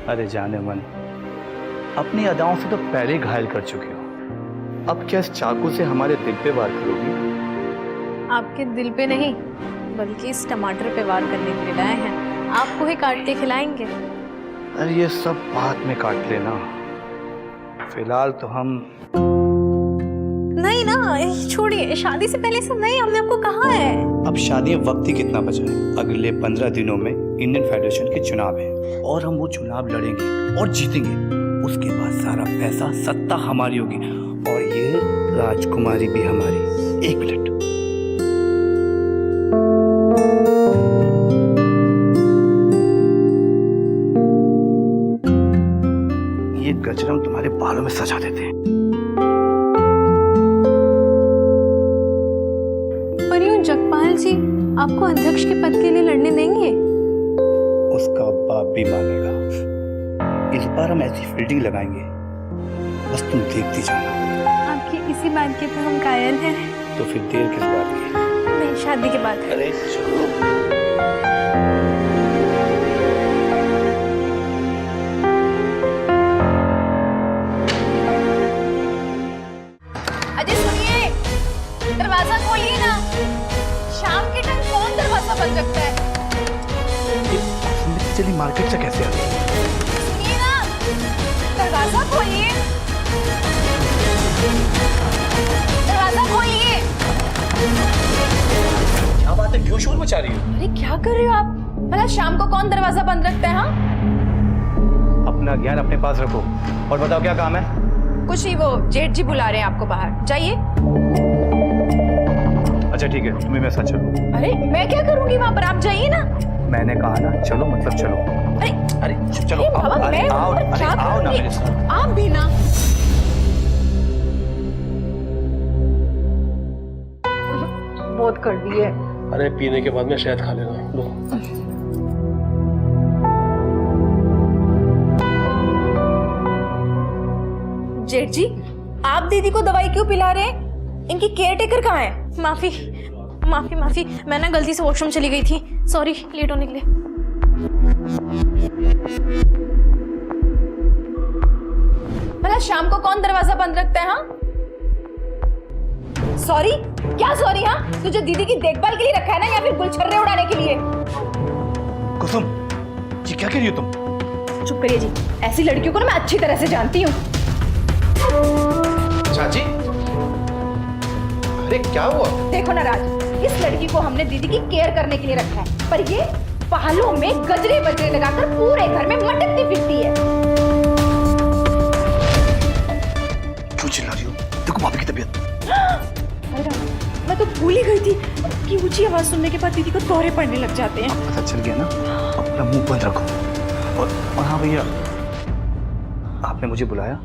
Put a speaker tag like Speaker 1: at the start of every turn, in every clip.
Speaker 1: अरे जाने मन, अपनी अदाओं से तो पहले ही घायल कर चुके हो, अब क्या इस चाकू से हमारे दिल पे वार करोगी?
Speaker 2: आपके दिल पे नहीं बल्कि इस टमाटर पे वार करने के लिए लाए हैं। आपको ही काट के खिलाएंगे।
Speaker 1: अरे ये सब बाद में काट लेना, फिलहाल तो हम।
Speaker 2: नहीं ना, छोड़िए, शादी से पहले सब नहीं, हमने आपको कहा है।
Speaker 1: अब शादी वक्त ही कितना बचा है? अगले 15 दिनों में इंडियन फेडरेशन के चुनाव है और हम वो चुनाव लड़ेंगे और जीतेंगे। उसके बाद सारा पैसा, सत्ता हमारी होगी और ये राजकुमारी भी हमारी। एक मिनट, ये गजरा हम तुम्हारे बालों में सजा देते हैं।
Speaker 2: पर यूं जगपाल जी आपको अध्यक्ष के पद के लिए लड़ने देंगे?
Speaker 1: उसका बाप भी मानेगा। इस बार हम ऐसी फील्डिंग लगाएंगे, बस तुम देखती जाना।
Speaker 2: आपकी इसी बात के पे हम कायल हैं।
Speaker 1: तो फिर देर किस बात की?
Speaker 2: नहीं, शादी के बाद।
Speaker 1: अरे चलो।
Speaker 2: अजय सुनिए, दरवाजा खोलिए ना। शाम के टाइम कौन दरवाजा बंद रखता है?
Speaker 1: चली मार्केट से कैसे आ गई?
Speaker 2: सुनिए ना, दरवाजा खोलिए। दरवाजा खोलिए।
Speaker 1: क्या बात है, क्यों शोर मचा रही हो?
Speaker 2: अरे क्या कर रहे हो आप? भला शाम को कौन दरवाजा बंद रखता है? हाँ,
Speaker 1: अपना ज्ञान अपने पास रखो और बताओ क्या काम है?
Speaker 2: कुछ नहीं, वो जेठ जी बुला रहे हैं आपको बाहर, जाइए।
Speaker 1: अच्छा ठीक है, तुम्हें मैं साथ चलूं।
Speaker 2: अरे मैं क्या करूंगी वहाँ पर, आप जाइए ना।
Speaker 1: मैंने कहा ना चलो, मतलब चलो।
Speaker 2: अरे
Speaker 1: अरे चलो,
Speaker 2: अरे बाबा,
Speaker 1: अरे
Speaker 2: मैं
Speaker 1: आओ, अरे
Speaker 2: क्या
Speaker 1: आओ ना
Speaker 2: करूंगी?
Speaker 1: मेरे साथ।
Speaker 2: आप भी ना। बहुत कड़वी है।
Speaker 3: अरे पीने के बाद में शहद खा लेना। लो।
Speaker 2: जेठ जी, आप दीदी को दवाई क्यों पिला रहे हैं? इनकी केयर टेकर कहाँ है? माफी माफी माफी, मैं ना गलती से वॉशरूम चली गई थी, सॉरी, लेट होने के लिए। भला शाम को कौन दरवाजा बंद रखता है? हाँ, सॉरी? क्या सॉरी? हाँ, तुझे दीदी की देखभाल के लिए रखा है ना, या फिर गुलछर्रे उड़ाने के लिए?
Speaker 1: कुसुम जी, क्या कह रही हो तुम?
Speaker 2: चुप करिए जी, ऐसी लड़कियों को ना मैं अच्छी तरह से जानती हूँ।
Speaker 4: चाची, अरे क्या हुआ?
Speaker 2: देखो ना राज, इस लड़की को हमने दीदी की केयर करने के लिए रखा है, पर ये बालों में गजरे बजरे लगाकर पूरे घर में मटकती फिरती है।
Speaker 1: क्यों चिल्ला रही हो? देखो भाभी की तबीयत।
Speaker 2: मैं तो भूल ही गई थी कि ऊंची आवाज सुनने के बाद दीदी को दौरे पड़ने लग जाते हैं।
Speaker 1: पता चल गया ना, अपना मुंह बंद रखो। और हाँ भैया, आपने मुझे बुलाया?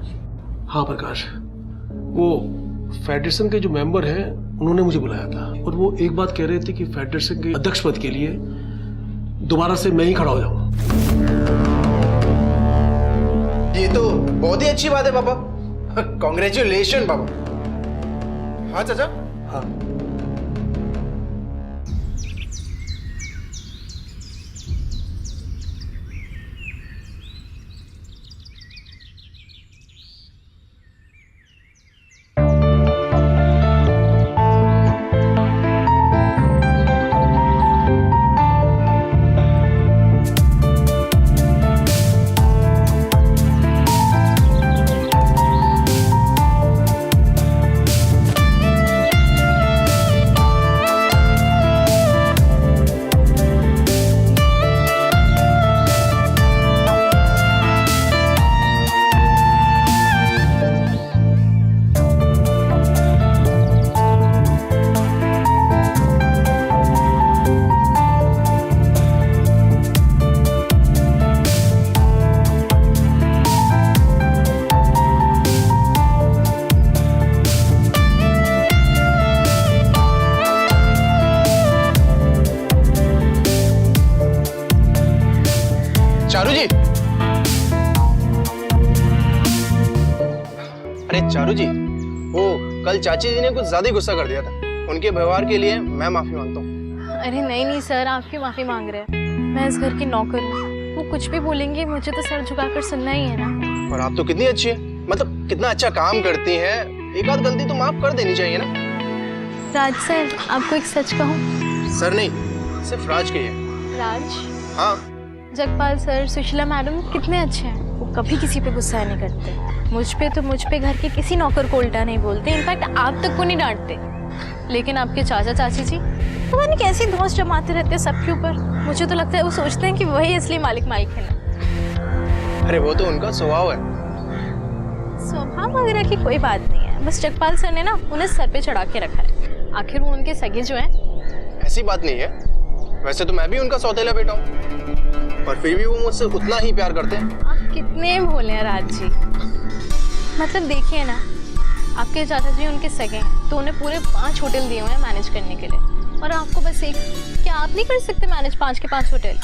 Speaker 3: हाँ प्रकाश, वो फेडरेशन के जो मेंबर हैं उन्होंने मुझे बुलाया था और वो एक बात कह रहे थे कि फेडरेशन के अध्यक्ष पद के लिए दोबारा से मैं ही खड़ा हो जाऊं।
Speaker 4: ये तो बहुत ही अच्छी बात है पापा। कॉन्ग्रेचुलेशन पापा। हाँ चाचा।
Speaker 1: हाँ।
Speaker 4: चारू जी, अरे चारू जी, वो कल चाची जी ने कुछ ज्यादा ही गुस्सा कर दिया था। उनके व्यवहार के लिए मैं माफी मांगता हूँ।
Speaker 2: अरे नहीं नहीं सर, आप क्यों माफी मांग रहे हैं? मैं इस घर की नौकर हूँ, वो कुछ भी बोलेंगे मुझे तो सर झुकाकर सुनना ही है ना।
Speaker 4: और आप तो कितनी अच्छी है, मतलब कितना अच्छा काम करती हैं, एक आध गलती तो माफ कर देनी चाहिए ना।
Speaker 2: राज सर, आपको एक सच कहूँ?
Speaker 4: सर नहीं, सिर्फ राज के है।
Speaker 2: राज?
Speaker 4: हाँ।
Speaker 2: जगपाल सर, सुशीला मैडम कितने अच्छे हैं। वो कभी किसी पे गुस्सा नहीं करते। मुझ पे घर के किसी नौकर को उल्टा नहीं बोलते, इनफैक्ट आप तक को नहीं डांटते। लेकिन आपके चाचा चाची जी पता नहीं कैसी धौंस जमाते रहते हैं सबके ऊपर। मुझे तो लगता है वो सोचते हैं कि वही असली मालिक माइक है ना।
Speaker 4: अरे वो तो उनका स्वभाव है।
Speaker 2: स्वभाव वगैरह की कोई बात नहीं है, बस जगपाल सर ने ना उन्हें सर पे चढ़ा के रखा है। आखिर वो उनके सगे जो हैं।
Speaker 4: ऐसी बात नहीं है, वैसे तो मैं भी उनका सौतेला बेटा हूँ, पर फिर भी वो मुझसे उतना ही प्यार करते हैं।
Speaker 2: आप कितने भोले हैं राज जी। मतलब देखिए ना, आपके चाचा जी उनके सगे हैं तो उन्हें पूरे 5 होटल दिए हुए हैं मैनेज करने के लिए, और आपको बस एक। क्या आप नहीं कर सकते मैनेज 5 के 5 होटल?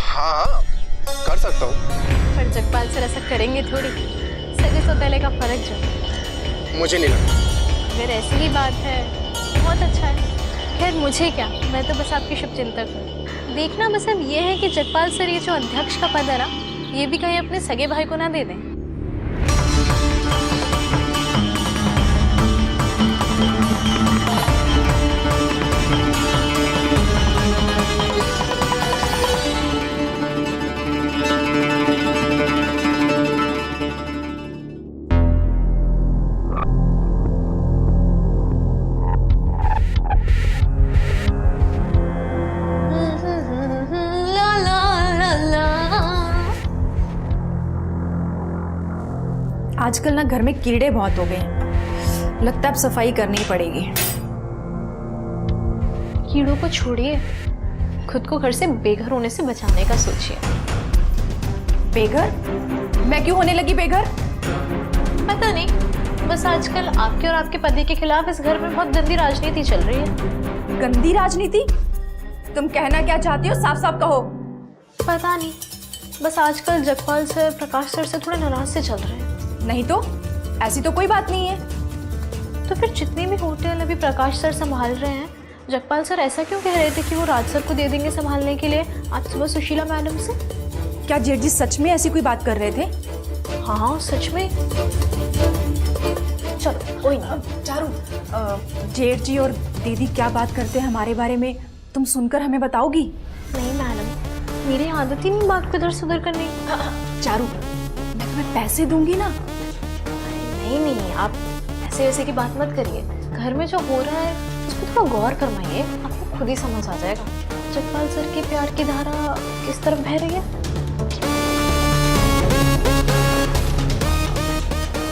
Speaker 4: हाँ, कर सकता हूँ।
Speaker 2: पर जगपाल सर ऐसा करेंगे थोड़ी। सगे सौतेले का फर्क जो।
Speaker 4: मुझे नहीं लगता।
Speaker 2: अगर ऐसी ही बात है बहुत अच्छा है। खैर मुझे क्या, मैं तो बस आपकी शुभ चिंतक हूँ। देखना बस अब ये है कि जगपाल सर ये जो अध्यक्ष का पद है ना, ये भी कहीं अपने सगे भाई को ना दे दें।
Speaker 5: आजकल ना घर में कीड़े बहुत हो गए हैं, लगता है अब सफाई करनी पड़ेगी।
Speaker 2: कीड़ों को छोड़िए, खुद को घर से बेघर होने से बचाने का सोचिए।
Speaker 5: बेघर? मैं क्यों होने लगी बेघर?
Speaker 2: पता नहीं, बस आजकल आपके और आपके पति के खिलाफ इस घर में बहुत गंदी राजनीति चल रही है।
Speaker 5: गंदी राजनीति? तुम कहना क्या चाहती हो, साफ साफ कहो।
Speaker 2: पता नहीं, बस आजकल जगपाल सर प्रकाश सर से थोड़े नाराज से चल रहे हैं।
Speaker 5: नहीं तो ऐसी तो कोई बात नहीं है।
Speaker 2: तो फिर जितने भी होटल अभी प्रकाश सर संभाल रहे हैं, जगपाल सर ऐसा क्यों कह रहे थे कि वो राज सर को दे देंगे संभालने के लिए आज सुबह सुशीला मैडम से?
Speaker 5: क्या जेठ जी सच में ऐसी कोई बात कर रहे थे?
Speaker 2: हाँ सच में। चलो कोई ना।
Speaker 5: चारू, जेठ जी और दीदी क्या बात करते हैं हमारे बारे में, तुम सुनकर हमें बताओगी?
Speaker 2: नहीं मैडम, मेरी आदत ही नहीं बात को इधर से उधर करने।
Speaker 5: चारू, मैं तुम्हें पैसे दूंगी ना।
Speaker 2: नहीं नहीं, आप ऐसे वैसे की बात मत करिए। घर में जो हो रहा है उसको थोड़ा गौर करवाइए, आपको खुद ही समझ आ जाएगा जगपाल सर की प्यार की धारा किस तरफ बह रही है।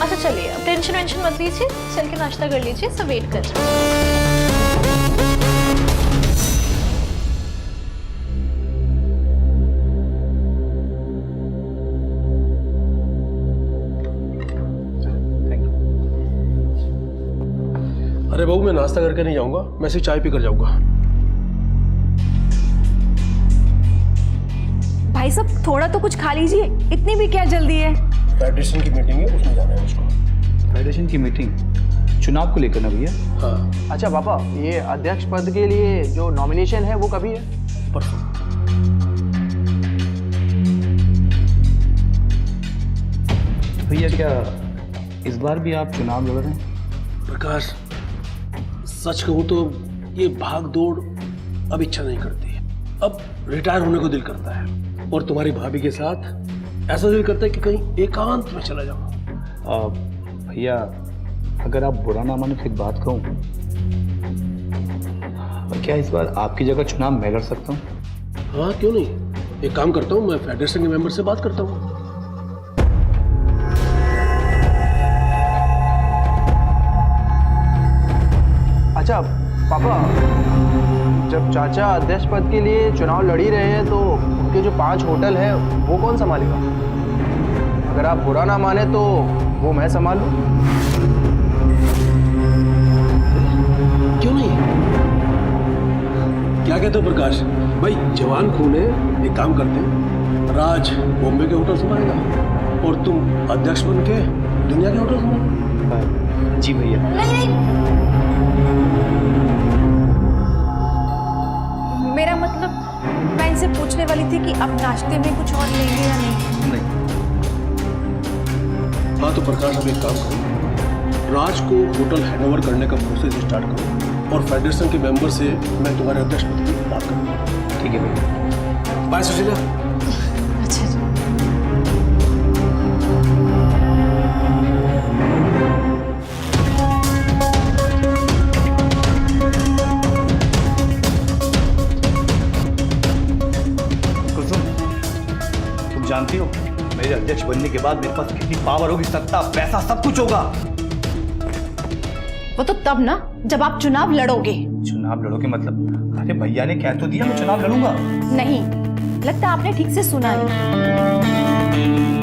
Speaker 2: अच्छा चलिए, अब टेंशन वेंशन मत लीजिए, चल के नाश्ता कर लीजिए, सब वेट कर रहे हैं।
Speaker 3: अरे बहू, मैं नाश्ता करके नहीं जाऊंगा, मैं सिर्फ चाय पीकर जाऊंगा।
Speaker 5: भाई साहब थोड़ा तो कुछ खा लीजिए, इतनी भी क्या जल्दी है?
Speaker 3: फेडरेशन की मीटिंग है, उसमें जाना है मुझको।
Speaker 1: फेडरेशन की मीटिंग चुनाव को लेकर ना भैया?
Speaker 3: हाँ।
Speaker 4: अच्छा पापा, ये अध्यक्ष पद के लिए जो नॉमिनेशन है वो कभी है?
Speaker 3: परसों।
Speaker 1: भैया क्या इस बार भी आप चुनाव लड़ रहे हैं?
Speaker 3: प्रकाश, सच कहूँ तो ये भाग दौड़ अब इच्छा नहीं करती है। अब रिटायर होने को दिल करता है, और तुम्हारी भाभी के साथ ऐसा दिल करता है कि कहीं एकांत में चला जाऊं।
Speaker 1: भैया अगर आप बुरा ना माने तो एक बात कहूँ, क्या इस बार आपकी जगह चुनाव मैं लड़ सकता हूँ?
Speaker 3: हाँ क्यों नहीं, एक काम करता हूँ, मैं फेडरेशन के मेंबर से बात करता हूँ।
Speaker 4: अच्छा पापा, जब चाचा अध्यक्ष पद के लिए चुनाव लड़ ही रहे हैं तो उनके जो 5 होटल है वो कौन संभालेगा? अगर आप बुरा ना माने तो वो मैं संभाल लूं।
Speaker 3: क्यों नहीं, क्या कहते हो प्रकाश भाई? जवान खून है, एक काम करते हैं, राज बॉम्बे के होटल संभालेगा और तुम अध्यक्ष बन के दुनिया के होटल संभालो।
Speaker 1: जी भैया।
Speaker 5: मेरा मतलब मैं इनसे पूछने वाली थी कि अब नाश्ते में कुछ और लेंगे या नहीं।
Speaker 1: नहीं।
Speaker 3: हाँ तो प्रकाश, अब एक काम करो, राज को होटल हैंडओवर करने का प्रोसेस स्टार्ट करो और फेडरेशन के मेंबर से मैं तुम्हारे अध्यक्ष पद की बात करूँ।
Speaker 1: ठीक है भैया।
Speaker 3: बाय सुशीला।
Speaker 5: अच्छा जी।
Speaker 1: कुसुम, तुम जानती हो मेरे अध्यक्ष बनने के बाद मेरे पास कितनी पावर होगी, सत्ता, पैसा, सब कुछ होगा।
Speaker 5: वो तो तब ना जब आप चुनाव लड़ोगे।
Speaker 1: चुनाव लड़ोगे मतलब? अरे भैया ने कह तो दिया मैं चुनाव लड़ूंगा।
Speaker 5: नहीं, लगता आपने ठीक से सुना नहीं।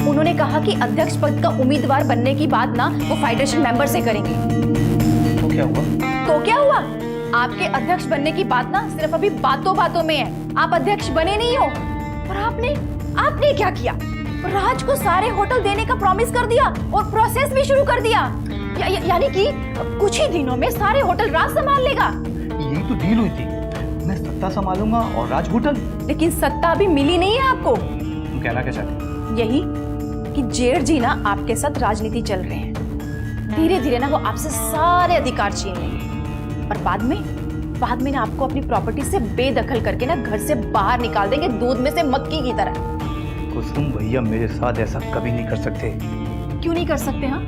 Speaker 5: उन्होंने कहा कि अध्यक्ष पद का उम्मीदवार बनने की बात ना वो फेडरेशन मेंबर से करेंगे।
Speaker 1: तो क्या हुआ?
Speaker 5: तो क्या हुआ? आपके अध्यक्ष बनने की बात ना सिर्फ अभी बातों बातों में है। आप अध्यक्ष बने नहीं हो। और आपने क्या किया? राज को सारे होटल देने का प्रॉमिस कर दिया और प्रोसेस भी शुरू कर दिया। यानी कि कुछ ही दिनों में सारे होटल राज संभाल लेगा।
Speaker 1: यही तो डील हुई थी, मैं सत्ता संभालूंगा और राज होटल।
Speaker 5: लेकिन सत्ता अभी मिली नहीं है आपको।
Speaker 1: तुम कहना क्या चाहती हो?
Speaker 5: यही कि जेठ जी ना आपके साथ राजनीति चल रहे हैं। धीरे धीरे ना वो आपसे सारे अधिकार छीन लेंगे और बाद में ना आपको अपनी प्रॉपर्टी से बेदखल करके ना घर से बाहर निकाल देंगे, दूध में से मक्खी की तरह।
Speaker 1: कुसुम भैया मेरे साथ ऐसा कभी नहीं कर सकते।
Speaker 5: क्यों नहीं कर सकते? हाँ,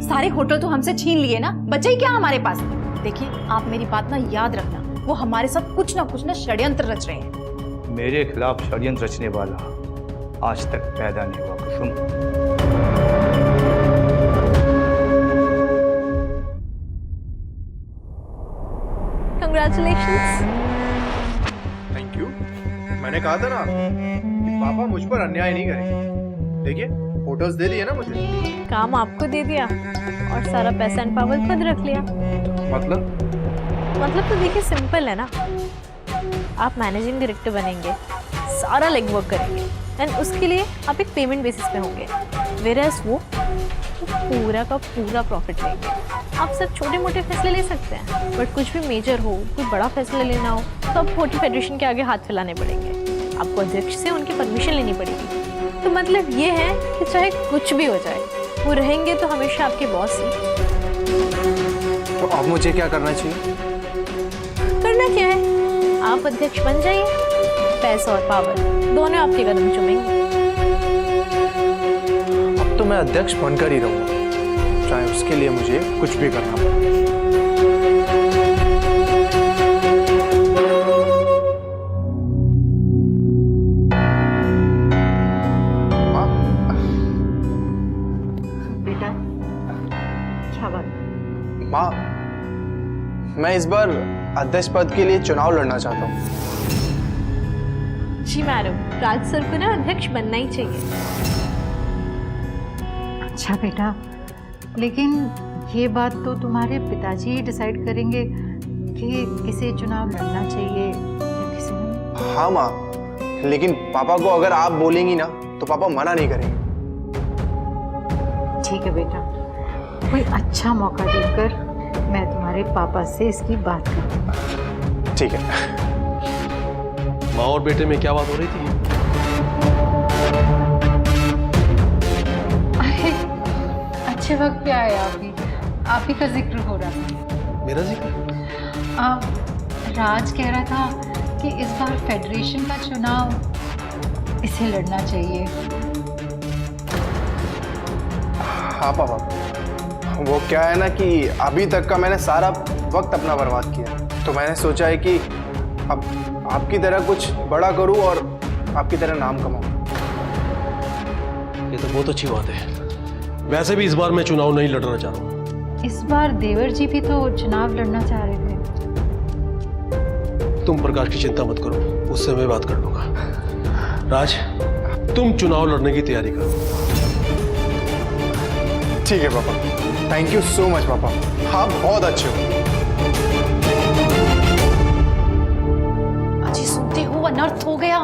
Speaker 5: सारे होटल तो हमसे छीन लिए ना, बचा ही क्या हमारे पास? देखिए, आप मेरी बात ना याद रखना, वो हमारे साथ कुछ ना षड्यंत्र रच रहे हैं।
Speaker 1: मेरे खिलाफ षड्यंत्र रचने वाला आज तक पैदा नहीं हुआ कुसुम।
Speaker 2: कंग्रेचुलेशंस।
Speaker 4: Thank you. मैंने कहा था ना कि पापा मुझ पर अन्याय नहीं करेंगे। देखिए, फोटोज दे दिए ना मुझे।
Speaker 2: काम आपको दे दिया और सारा पैसा एंड पावर खुद रख लिया। मतलब तो देखिए सिंपल है ना, आप मैनेजिंग डायरेक्टर बनेंगे, सारा लेग वर्क करेंगे एंड उसके लिए आप एक पेमेंट बेसिस पे होंगे, वेयरएज वो पूरा का पूरा प्रॉफिट लेंगे। आप सब छोटे मोटे फैसले ले सकते हैं, बट कुछ भी मेजर हो, कोई बड़ा फैसला लेना हो तो आप होटल फेडरेशन के आगे हाथ फैलाने पड़ेंगे। आपको अध्यक्ष से उनकी परमिशन लेनी पड़ेगी। तो मतलब ये है कि चाहे कुछ भी हो जाए, वो रहेंगे तो हमेशा आपके बॉस ही।
Speaker 4: तो अब मुझे क्या करना चाहिए?
Speaker 2: करना क्या है, आप अध्यक्ष बन जाइए, पैसा और पावर दोनों आपके कदम चूमेंगे।
Speaker 4: अब तो मैं अध्यक्ष बनकर ही रहूंगा, चाहे उसके लिए मुझे कुछ भी करना पड़े।
Speaker 5: बेटा, क्या बात?
Speaker 4: माँ, मैं इस बार अध्यक्ष पद के लिए चुनाव लड़ना चाहता हूँ।
Speaker 2: जी मैडम, राज सर को ना अध्यक्ष बनना ही चाहिए।
Speaker 6: अच्छा बेटा, लेकिन ये बात तो तुम्हारे पिताजी ही डिसाइड करेंगे कि किसे चुनाव लड़ना चाहिए या किसे नहीं।
Speaker 4: हाँ माँ, लेकिन पापा को अगर आप बोलेंगी ना तो पापा मना नहीं करेंगे।
Speaker 6: ठीक है बेटा, कोई अच्छा मौका देकर मैं तुम्हारे पापा से इसकी बात करूँगा।
Speaker 4: ठीक है।
Speaker 3: माँ और बेटे में क्या बात हो रही थी?
Speaker 6: अरे अच्छे वक्त पे आए आप ही का जिक्र हो रहा था।
Speaker 3: मेरा जिक्र?
Speaker 6: राज कह रहा था कि इस बार फेडरेशन का चुनाव इसे लड़ना चाहिए।
Speaker 4: हाँ पापा, वो क्या है ना कि अभी तक का मैंने सारा वक्त अपना बर्बाद किया, तो मैंने सोचा है कि अब आपकी तरह कुछ बड़ा करूं और आपकी तरह नाम कमाऊं।
Speaker 3: ये तो बहुत अच्छी बात है। वैसे भी इस बार मैं चुनाव नहीं लड़ना चाह रहा हूँ।
Speaker 6: इस बार देवर जी भी तो चुनाव लड़ना चाह रहे थे।
Speaker 3: तुम प्रकाश की चिंता मत करो, उससे मैं बात कर लूंगा। राज, तुम चुनाव लड़ने की तैयारी करो।
Speaker 4: ठीक है पापा, थैंक यू सो मच पापा, आप बहुत अच्छे हो।
Speaker 5: अजी सुनते हो, अनर्थ हो गया।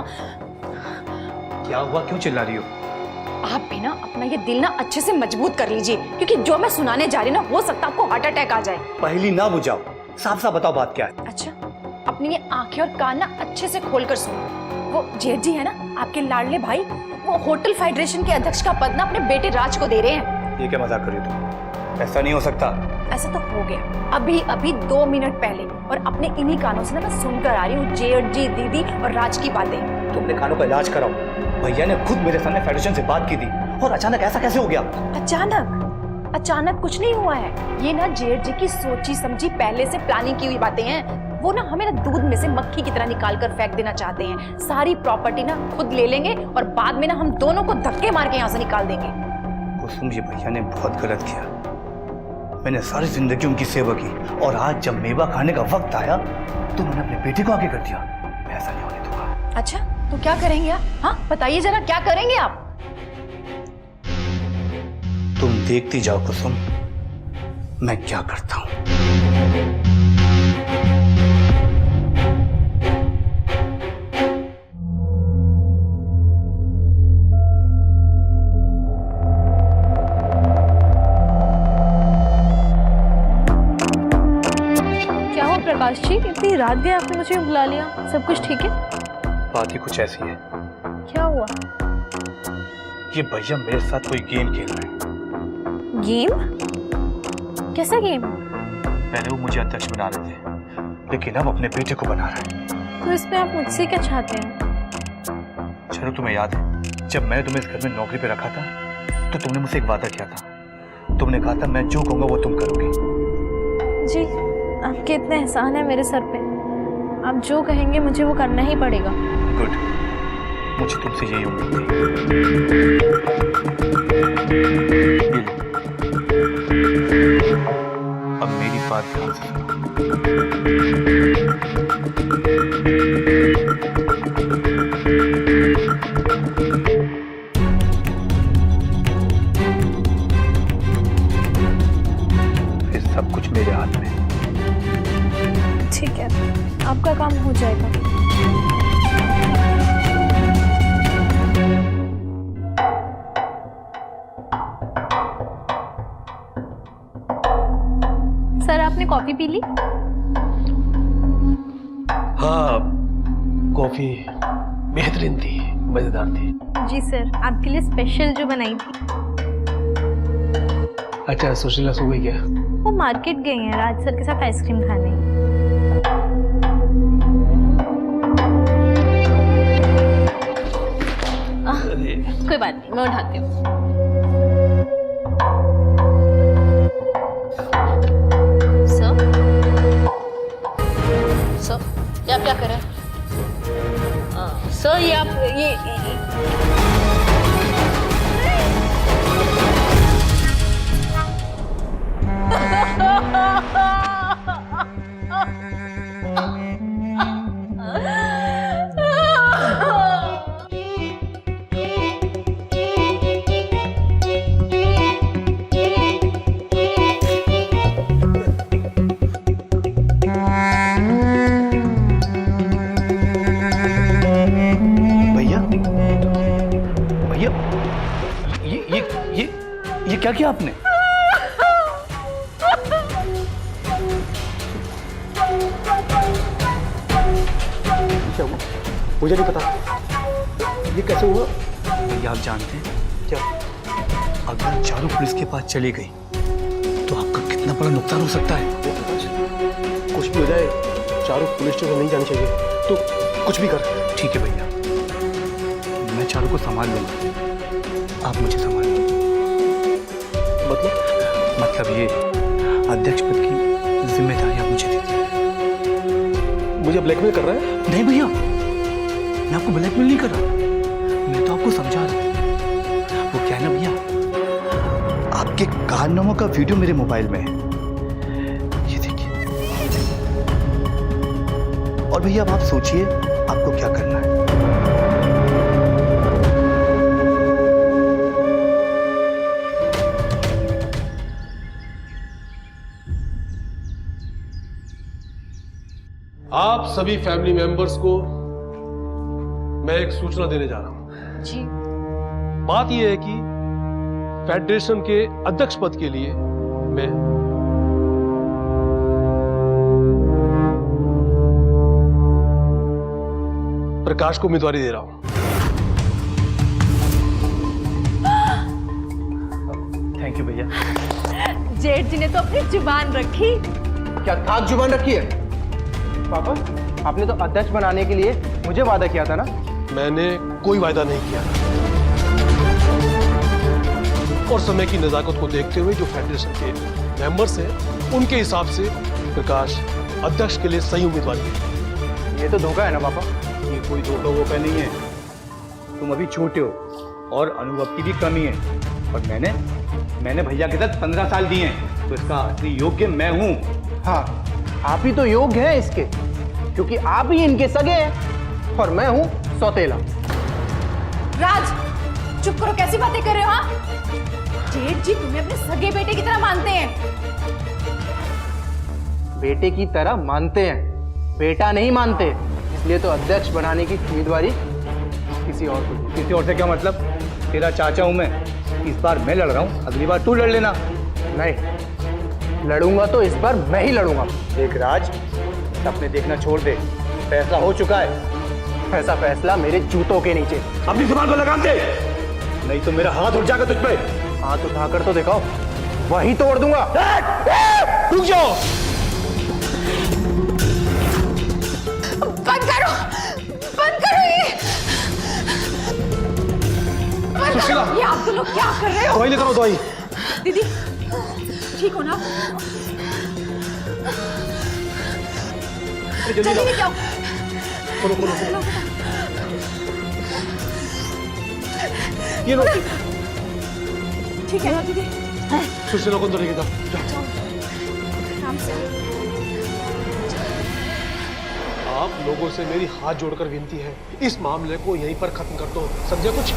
Speaker 1: क्या हुआ, क्यों चिल्ला रही हो?
Speaker 5: आप भी ना अपना ये दिल ना अच्छे से मजबूत कर लीजिए, क्योंकि जो मैं सुनाने जा रही ना, हो सकता है आपको हार्ट अटैक आ जाए।
Speaker 1: पहली ना बुझाओ, साफ साफ बताओ बात क्या है।
Speaker 5: अच्छा, अब अपनी ये आंखें और कान ना अच्छे से खोलकर सुनो। वो जेठ जी है ना, आपके लाडले भाई, वो होटल फेडरेशन के अध्यक्ष का पद ना अपने बेटे राज को दे रहे हैं।
Speaker 1: ये क्या मजाक कर रही हो तुम? ऐसा नहीं हो सकता।
Speaker 5: ऐसा तो हो गया अभी अभी 2 मिनट पहले, और अपने इन्हीं कानों से ना मैं सुनकर आ रही हूँ जेठ जी, दीदी और राज की बातें।
Speaker 1: तुमने कानों का इलाज कराओ। भैया ने खुद मेरे सामने फेडरेशन से बात की थी, और अचानक ऐसा कैसे हो गया?
Speaker 5: अचानक कुछ नहीं हुआ है। ये ना जेठ जी की सोची समझी पहले से प्लानिंग की हुई बातें हैं। वो ना हमें ना दूध में से मक्खी की तरह निकाल कर फेंक देना चाहते हैं। सारी प्रॉपर्टी ना खुद ले लेंगे और बाद में ना हम दोनों को धक्के मार के यहाँ से निकाल देंगे।
Speaker 1: कुसुम, ये भैया ने बहुत गलत किया। मैंने सारी जिंदगी उनकी सेवा की, और आज जब मेवा खाने का वक्त आया तो मैंने अपने बेटे को आगे कर दिया। मैं ऐसा नहीं होने दूंगा।
Speaker 5: अच्छा, तो क्या करेंगे आप? हाँ बताइए जरा, क्या करेंगे आप?
Speaker 1: तुम देखती जाओ कुसुम, मैं क्या करता हूं।
Speaker 2: क्या हुआ प्रकाश जी, इतनी रात गए आपने मुझे बुला लिया? सब कुछ ठीक है?
Speaker 1: बात ही कुछ ऐसी है।
Speaker 2: क्या हुआ?
Speaker 1: ये भैया मेरे साथ कोई गेम खेल रहे हैं।
Speaker 2: गेम? कैसा गेम?
Speaker 1: पहले वो मुझे अध्यक्ष बना रहे थे, लेकिन अब अपने बेटे को बना रहे हैं।
Speaker 2: तो इसमें आप मुझसे क्या चाहते हैं?
Speaker 1: चलो, तुम्हें याद है जब मैंने तुम्हें इस घर में नौकरी पे रखा था तो तुमने मुझसे एक वादा किया था। तुमने कहा था मैं जो कहूंगा वो तुम करोगे।
Speaker 2: जी, आपके इतने एहसान है मेरे सर पे। आप जो कहेंगे मुझे वो करना ही पड़ेगा।
Speaker 1: गुड, मुझे तुमसे यही उम्मीद थी। अब मेरी बात ध्यान से सुनो। फिर सब कुछ मेरे हाथ में।
Speaker 2: ठीक है, आपका काम हो जाएगा। सर, आपने कॉफी पी ली?
Speaker 3: हाँ, कॉफी बेहतरीन थी, मजेदार थी।
Speaker 2: जी सर, आपके लिए स्पेशल जो बनाई थी।
Speaker 3: अच्छा, सुशीला सो गई क्या?
Speaker 2: वो मार्केट गई हैं राज सर के साथ आइसक्रीम खाने। कोई बात नहीं, मैं उठाती हूँ। सर, ये आप क्या कर रहे हैं? सर, ये आप
Speaker 1: ये क्या किया आपने?
Speaker 3: क्या हुआ? मुझे नहीं पता। ये कैसे हुआ?
Speaker 1: ये आप जानते हैं क्या? अगर चारू पुलिस के पास चली गई तो आपका कितना बड़ा नुकसान हो सकता है।
Speaker 3: कुछ भी हो जाए, चारू पुलिस स्टेशन नहीं जानी चाहिए। तो कुछ भी कर।
Speaker 1: ठीक है भैया, मैं चारू को संभाल लूंगा, आप मुझे संभाल लो। मतलब ये अध्यक्ष पद की जिम्मेदारी आप मुझे दीजिए।
Speaker 3: मुझे ब्लैकमेल कर रहा है?
Speaker 1: नहीं भैया, मैं आपको ब्लैकमेल नहीं कर रहा, मैं तो आपको समझा रहा हूँ। वो क्या है ना भैया, आपके कारनामों का वीडियो मेरे मोबाइल में है, ये देखिए। और भैया अब आप सोचिए आपको क्या करना है।
Speaker 3: आप सभी फैमिली मेंबर्स को मैं एक सूचना देने जा रहा हूं।
Speaker 2: जी।
Speaker 3: बात यह है कि फेडरेशन के अध्यक्ष पद के लिए मैं प्रकाश को उम्मीदवारी दे रहा हूं।
Speaker 1: थैंक यू भैया।
Speaker 5: जेठ जी ने तो अपनी जुबान रखी।
Speaker 4: क्या खाक जुबान रखी है? पापा, आपने तो अध्यक्ष बनाने के लिए मुझे वादा किया था ना?
Speaker 3: मैंने कोई वायदा नहीं किया और समय की नजाकत को देखते हुए जो फेडरेशन के मेंबर्स हैं उनके हिसाब से प्रकाश अध्यक्ष के लिए सही उम्मीदवार है।
Speaker 4: ये तो धोखा है ना पापा?
Speaker 1: ये कोई धोखा वोखा नहीं है। तुम अभी छोटे हो और अनुभव की भी कमी है, और मैंने भैया के साथ 15 साल दिए हैं, तो इसका असली योग्य मैं हूँ।
Speaker 4: हाँ, आप ही तो योग्य हैं इसके, क्योंकि आप ही इनके सगे हैं और मैं हूं सौतेला।
Speaker 5: राज, चुप करो, कैसी बातें कर रहे हो? हाँ, जेठ जी तुम्हें अपने सगे बेटे की तरह मानते हैं।
Speaker 4: बेटे की तरह मानते हैं, बेटा नहीं मानते। इसलिए तो अध्यक्ष बनाने की उम्मीदवारी किसी और को दी।
Speaker 1: किसी और से क्या मतलब? तेरा चाचा हूं मैं। इस बार मैं लड़ रहा हूं, अगली बार तू लड़ लेना।
Speaker 4: नहीं, लड़ूंगा तो इस बार मैं ही लड़ूंगा।
Speaker 1: देख राज, सपने देखना छोड़ दे, फैसला हो चुका है।
Speaker 4: ऐसा फैसला मेरे जूतों के नीचे।
Speaker 1: अपनी जुबान को लगाम दे, नहीं तो मेरा हाथ उठ जाएगा तुझ पे।
Speaker 4: हाथ उठाकर तो दिखाओ, वही तोड़ दूंगा।
Speaker 3: रुक जाओ।
Speaker 5: बंद करो, बंद करो ये। बंद करो। ये आप लोग क्या कर रहे हो?
Speaker 3: दवाई लेकर आओ, दवाई।
Speaker 5: दीदी, ठीक हो ना? जल्दी लेके आओ।
Speaker 3: खोलो। ये लो।
Speaker 5: ठीक है ना दीदी?
Speaker 3: सुशीला को अंदर लेके जाओ।
Speaker 5: आराम से।
Speaker 3: आप लोगों से मेरी हाथ जोड़कर विनती है, इस मामले को यहीं पर खत्म कर दो। समझे कुछ?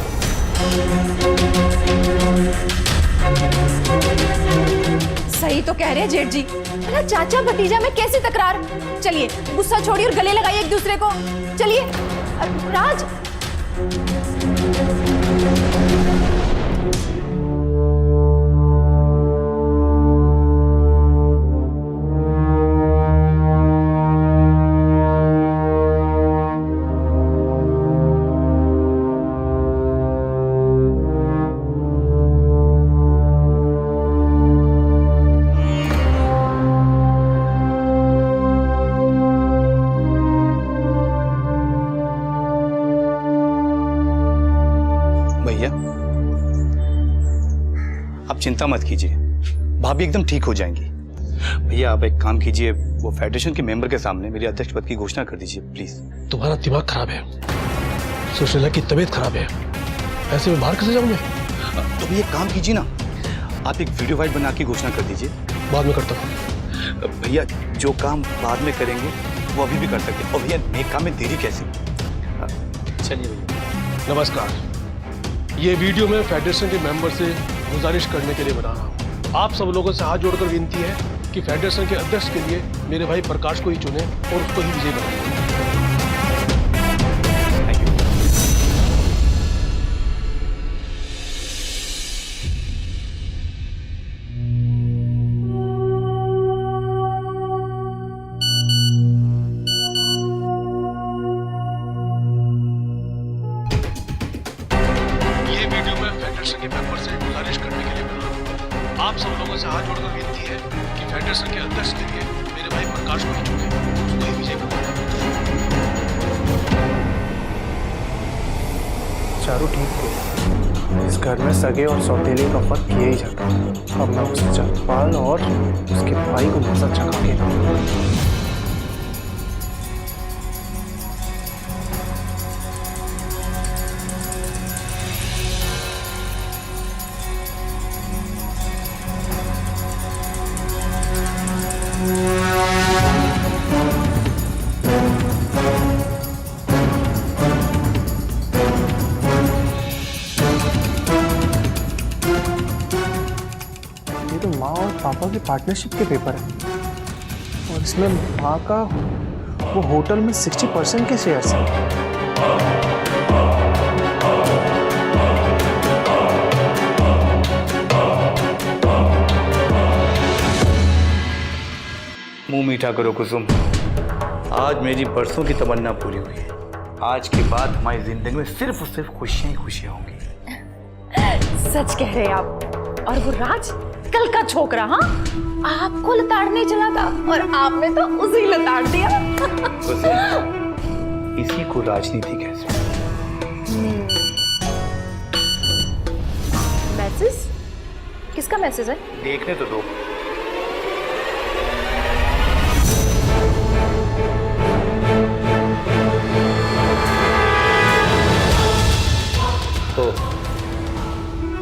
Speaker 5: सही तो कह रहे हैं जेठ जी। अरे चाचा भतीजा में कैसी तकरार? चलिए गुस्सा छोड़िए और गले लगाइए एक दूसरे को। चलिए राज।
Speaker 1: भैया आप चिंता मत कीजिए, भाभी एकदम ठीक हो जाएंगी। भैया आप एक काम कीजिए, वो फेडरेशन के मेंबर के सामने मेरी अध्यक्ष पद की घोषणा कर दीजिए प्लीज।
Speaker 3: तुम्हारा दिमाग खराब है, सुशीला की तबीयत खराब है, ऐसे में बाहर कैसे जाऊंगे?
Speaker 1: तो भैया काम कीजिए ना, आप एक वीडियो फाइल बना के घोषणा कर दीजिए।
Speaker 3: बाद में करता हूँ।
Speaker 1: भैया जो काम बाद में करेंगे वो अभी भी कर सकते हैं, और भैया नेक काम में देरी कैसे? चलिए भैया।
Speaker 3: नमस्कार, ये वीडियो मैं फेडरेशन के मेंबर से गुजारिश करने के लिए बना रहा हूँ। आप सब लोगों से हाथ जोड़कर विनती है कि फेडरेशन के अध्यक्ष के लिए मेरे भाई प्रकाश को ही चुने और उसको ही विजयी बनाएं। ये वीडियो मैं फेडरेशन के मेंबर से गुजारिश करने के लिए बना रहा हूँ। आप सब लोगों से हाथ जोड़कर विनती है कि फेडरेशन के अध्यक्ष के लिए मेरे भाई प्रकाश को ही चुने, उसको ही विजयी बनाएं।
Speaker 4: चारू ठीक थे, इस घर में सगे और सौतेले का फर्क किया ही जाता है। अब मैं उस जगपाल और उसके भाई को मजा चखा के रहूंगा। ये तो माँ और पापा की पार्टनरशिप के पेपर हैं और इसमें माँ का वो होटल में 60% के शेयर्स हैं।
Speaker 1: मुंह मीठा करो कुसुम, आज मेरी बरसों की तमन्ना पूरी हुई है। आज के बाद हमारी जिंदगी में सिर्फ और सिर्फ खुशियां ही खुशियां होंगी।
Speaker 5: सच कह रहे हैं आप। और वो राज कल का छोकरा, हाँ, आपको लताड़ने चला था और आपने तो उसे ही लताड़ दिया।
Speaker 1: इसी को राजनीति कहते हैं।
Speaker 5: मैसेज? किसका मैसेज है?
Speaker 1: देखने तो दो।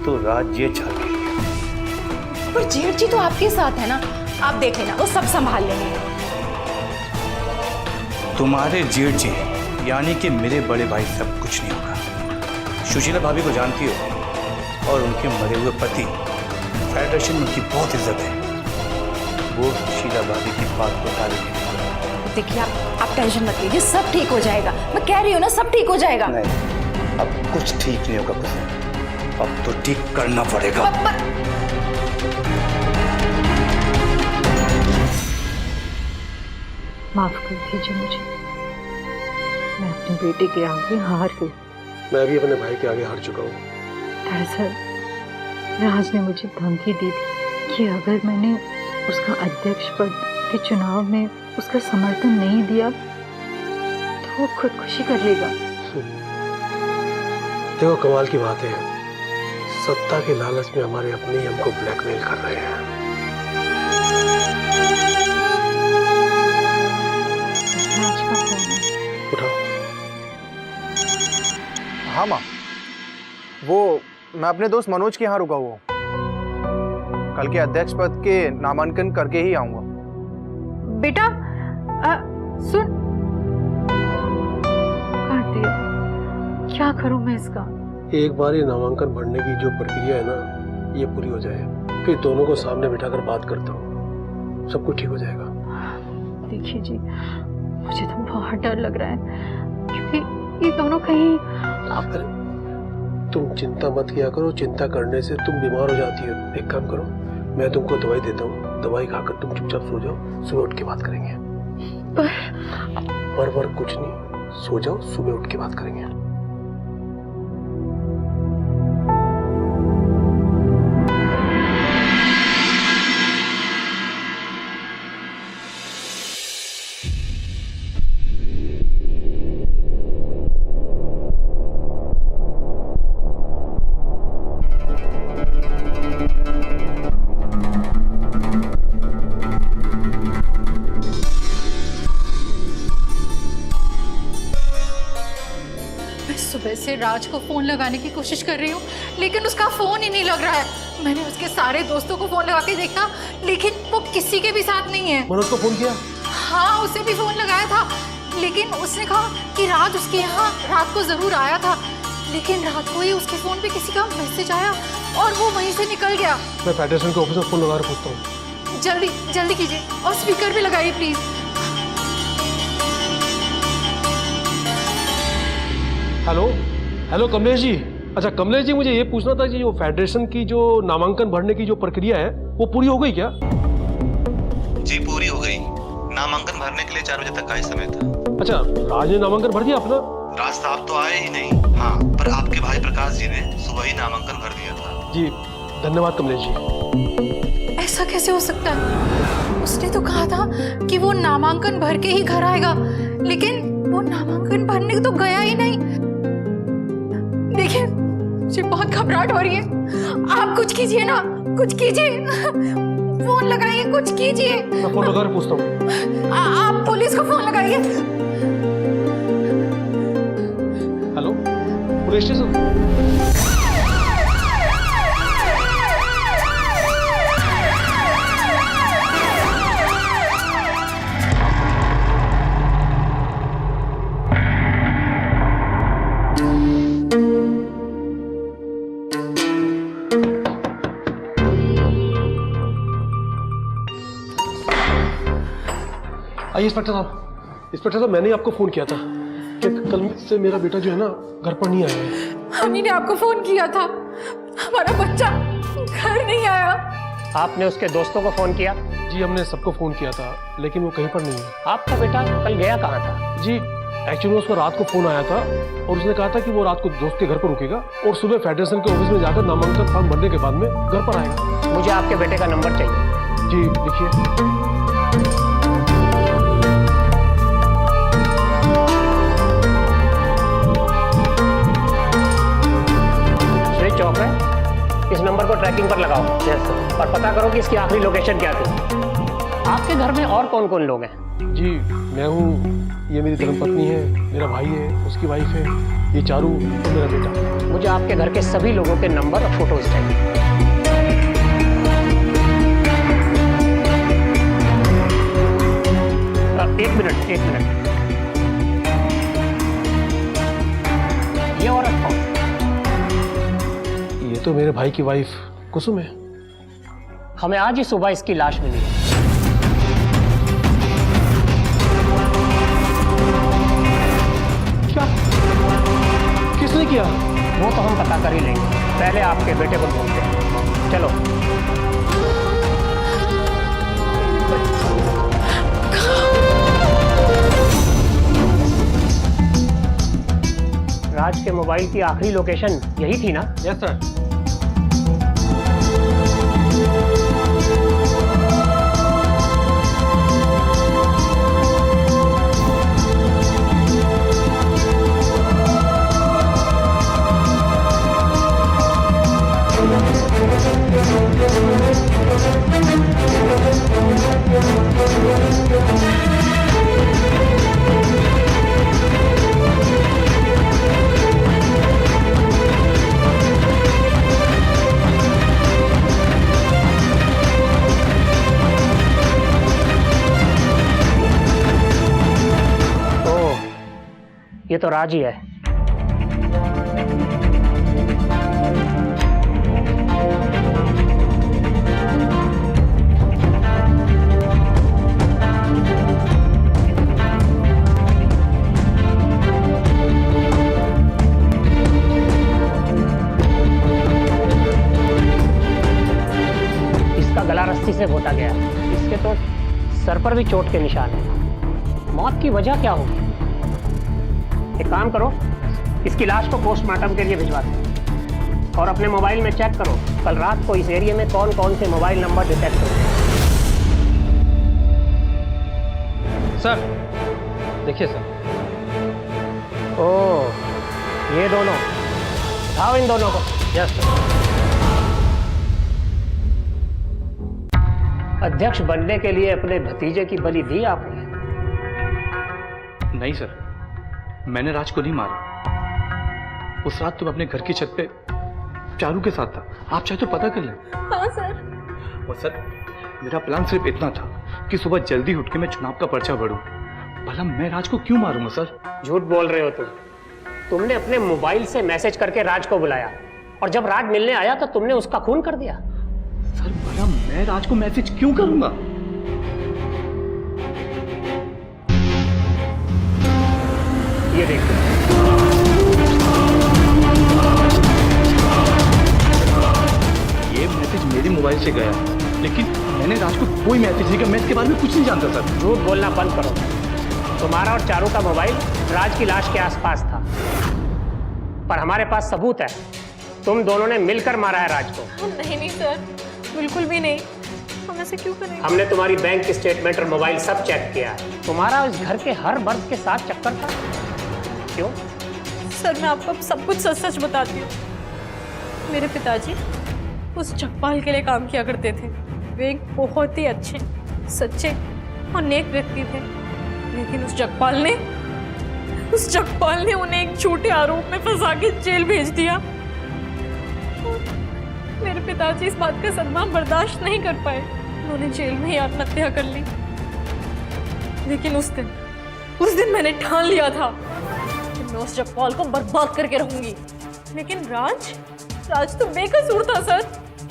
Speaker 1: तो राज जेठ चाह रही है।
Speaker 5: पर जेठ जी तो आपके साथ है ना, आप देख लेना, वो सब संभाल लेंगे।
Speaker 1: तुम्हारे जेठ जी यानी कि मेरे बड़े भाई सब कुछ नहीं होगा। सुशीला भाभी को जानती हो और उनके मरे हुए पति फेडरेशन में उनकी बहुत इज्जत है। वो सुशीला भाभी की बात को टालेंगे।
Speaker 5: देखिए आप टेंशन मत लीजिए, सब ठीक हो जाएगा। मैं कह रही हूँ ना, सब ठीक हो जाएगा।
Speaker 1: नहीं, अब कुछ ठीक नहीं होगा कुछ, अब तो ठीक करना पड़ेगा।
Speaker 6: माफ कर दीजिए मुझे, मैं अपने बेटे के आगे हार गई।
Speaker 3: मैं भी अपने भाई के आगे हार चुका हूँ।
Speaker 6: दरअसल राज ने मुझे धमकी दी थी कि अगर मैंने उसका अध्यक्ष पद के चुनाव में उसका समर्थन नहीं दिया तो वो खुदकुशी कर लेगा।
Speaker 3: देखो कमाल की बात है, सत्ता के लालच में हमारे अपने ही हमको ब्लैकमेल कर रहे हैं।
Speaker 6: राज का फोन है।
Speaker 3: उठाओ।
Speaker 4: हाँ माँ, वो मैं अपने दोस्त मनोज के यहाँ रुका हुआ हूँ। कल के अध्यक्ष पद के नामांकन करके ही आऊंगा।
Speaker 6: बेटा सुन, काट दिया, क्या करूं मैं इसका?
Speaker 3: एक बार ये नामांकन भरने की जो प्रक्रिया है ना, ये पूरी हो जाए, फिर दोनों को सामने बिठाकर बात करता हूँ, सब कुछ ठीक हो जाएगा।
Speaker 6: देखिए जी, मुझे तो बहुत डर लग रहा है क्योंकि ये दोनों कहीं।
Speaker 3: अरे तुम चिंता मत किया करो, चिंता करने से तुम बीमार हो जाती हो। एक काम करो, मैं तुमको दवाई देता हूँ, दवाई खाकर तुम चुपचाप सो जाओ, सुबह उठ के बात करेंगे। पर कुछ नहीं, सो जाओ, सुबह उठ के बात करेंगे।
Speaker 6: सुबह से राज को फोन लगाने की कोशिश कर रही हूँ लेकिन उसका फोन ही नहीं लग रहा है। मैंने उसके सारे दोस्तों को फोन लगा के देखा लेकिन वो किसी के भी साथ नहीं है।
Speaker 3: मनोज को फोन किया?
Speaker 6: हाँ, उसे भी फोन लगाया था लेकिन उसने कहा कि राज उसके यहाँ रात को जरूर आया था, लेकिन रात को ही उसके फोन पे किसी का मैसेज आया और वो वहीं से निकल गया।
Speaker 3: मैं फेडरेशन के ऑफिस में फोन लगा कर पूछता हूँ।
Speaker 6: जल्दी जल्दी कीजिए और स्पीकर भी लगाइए please.
Speaker 3: Hello hello Kamlesh ji. अच्छा कमलेश जी, मुझे ये पूछना था कि जो फेडरेशन की जो नामांकन भरने की जो प्रक्रिया है वो पूरी हो गई क्या?
Speaker 7: जी पूरी हो गई। नामांकन भरने के लिए 4 बजे तक का ही समय था।
Speaker 3: अच्छा, राज ने नामांकन भर दिया अपना?
Speaker 7: राज साहब तो आए ही नहीं। हाँ, पर आपके भाई प्रकाश जी ने सुबह ही नामांकन भर दिया था।
Speaker 3: जी धन्यवाद कमलेश जी।
Speaker 6: ऐसा कैसे हो सकता है? उसने तो कहा था कि वो नामांकन भर के ही घर आएगा, लेकिन वो नामांकन भरने तो गया ही नहीं। देखिए, मुझे बहुत घबराहट हो रही है। आप कुछ कीजिए ना, कुछ कीजिए, फोन लगाइए, कुछ कीजिए।
Speaker 3: मैं फोन लगा कर पूछता हूँ।
Speaker 6: आप पुलिस को फोन लगाइए।
Speaker 3: Hello, police station. आइए इंस्पेक्टर साहब। इंस्पेक्टर साहब, मैंने आपको फोन किया था कि कल से मेरा बेटा जो है ना घर पर नहीं आया है।
Speaker 6: हम ही ने आपको फोन किया था, हमारा बच्चा घर नहीं आया।
Speaker 8: आपने उसके दोस्तों को फोन किया?
Speaker 3: जी हमने सबको फोन किया था लेकिन वो कहीं पर नहीं है।
Speaker 8: आपका बेटा कल गया कहाँ था?
Speaker 3: जी एक्चुअली उसका रात को फोन आया था और उसने कहा था कि वो रात को दोस्त के घर पर रुकेगा और सुबह फेडरेशन के ऑफिस में जाकर नामांकन फॉर्म भरने के बाद में घर पर आएगा।
Speaker 8: मुझे आपके बेटे का नंबर चाहिए।
Speaker 3: जी लिखिए।
Speaker 8: स्विच ऑफ है, इस नंबर को ट्रैकिंग पर लगाओ। Yes sir. और पता करो कि इसकी आखिरी लोकेशन क्या थी। आपके घर में और कौन कौन लोग हैं?
Speaker 3: जी मैं हूँ, ये मेरी धर्मपत्नी है, मेरा भाई है, उसकी वाइफ है, ये चारू और मेरा बेटा।
Speaker 8: मुझे आपके घर के सभी लोगों के नंबर और फोटोज चाहिए। एक मिनट। ये औरत कौन?
Speaker 3: ये तो मेरे भाई की वाइफ कुसुम है।
Speaker 8: हमें आज ही सुबह इसकी लाश मिली है।
Speaker 3: क्या? किसने किया?
Speaker 8: वो तो हम पता कर ही लेंगे, पहले आपके बेटे को ढूंढते हैं। चलो। राज के मोबाइल की आखिरी लोकेशन यही थी ना?
Speaker 3: Yes sir.
Speaker 8: ये तो राज ही है। इसका गला रस्सी से घोटा गया, इसके तो सर पर भी चोट के निशान है। मौत की वजह क्या होगी? एक काम करो, इसकी लाश को पोस्टमार्टम के लिए भिजवा दो और अपने मोबाइल में चेक करो कल रात को इस एरिया में कौन कौन से मोबाइल नंबर डिटेक्ट हुए।
Speaker 4: सर देखिए सर।
Speaker 8: ओह, ये दोनों, उठाओ इन दोनों को।
Speaker 4: Yes sir.
Speaker 8: अध्यक्ष बनने के लिए अपने भतीजे की बलि दी आपने?
Speaker 1: नहीं सर, मैंने राज को नहीं मारा। उस रात तुम अपने घर की छत पे चारू के साथ था, आप चाहे तो पता कर लें।
Speaker 2: हाँ सर।
Speaker 1: और सर, मेरा प्लान सिर्फ इतना था कि सुबह जल्दी उठ के मैं चुनाव का पर्चा भरूं। भला मैं राज को क्यों मारूंगा सर?
Speaker 8: झूठ बोल रहे हो तुम। तुमने अपने मोबाइल से मैसेज करके राज को बुलाया और जब राज मिलने आया तो तुमने उसका खून कर दिया।
Speaker 1: सर, भला मैं राज को मैसेज क्यों करूंगा?
Speaker 8: ये देखो,
Speaker 1: ये मैसेज मेरे मोबाइल से गया, लेकिन मैंने राज को कोई मैसेज नहीं किया। मैं इसके बारे में कुछ नहीं जानता सर।
Speaker 8: झूठ बोलना बंद करो। तुम्हारा और चारू का मोबाइल राज की लाश के आसपास था, पर हमारे पास सबूत है, तुम दोनों ने मिलकर मारा है राज को।
Speaker 2: नहीं सर, बिल्कुल भी नहीं। हम ऐसे क्यों करेंगे?
Speaker 8: हमने तुम्हारी बैंक स्टेटमेंट और मोबाइल सब चेक किया है। तुम्हारा उस घर के हर मर्द के साथ चक्कर था। क्यों?
Speaker 2: सर, मैं आपको सब कुछ सच सच बताती हूँ। मेरे पिताजी उस जगपाल के लिए काम किया करते थे। वे एक बहुत ही अच्छे, सच्चे और नेक व्यक्ति थे, लेकिन उस जगपाल ने उन्हें एक झूठे आरोप में फंसा के जेल भेज दिया। मेरे पिताजी इस बात का सदमा बर्दाश्त नहीं कर पाए, उन्होंने जेल में ही आत्महत्या कर ली। लेकिन उस दिन मैंने ठान लिया था कि मैं उस जगपाल को बर्बाद करके रहूंगी। लेकिन राज तो बेकसूर था सर।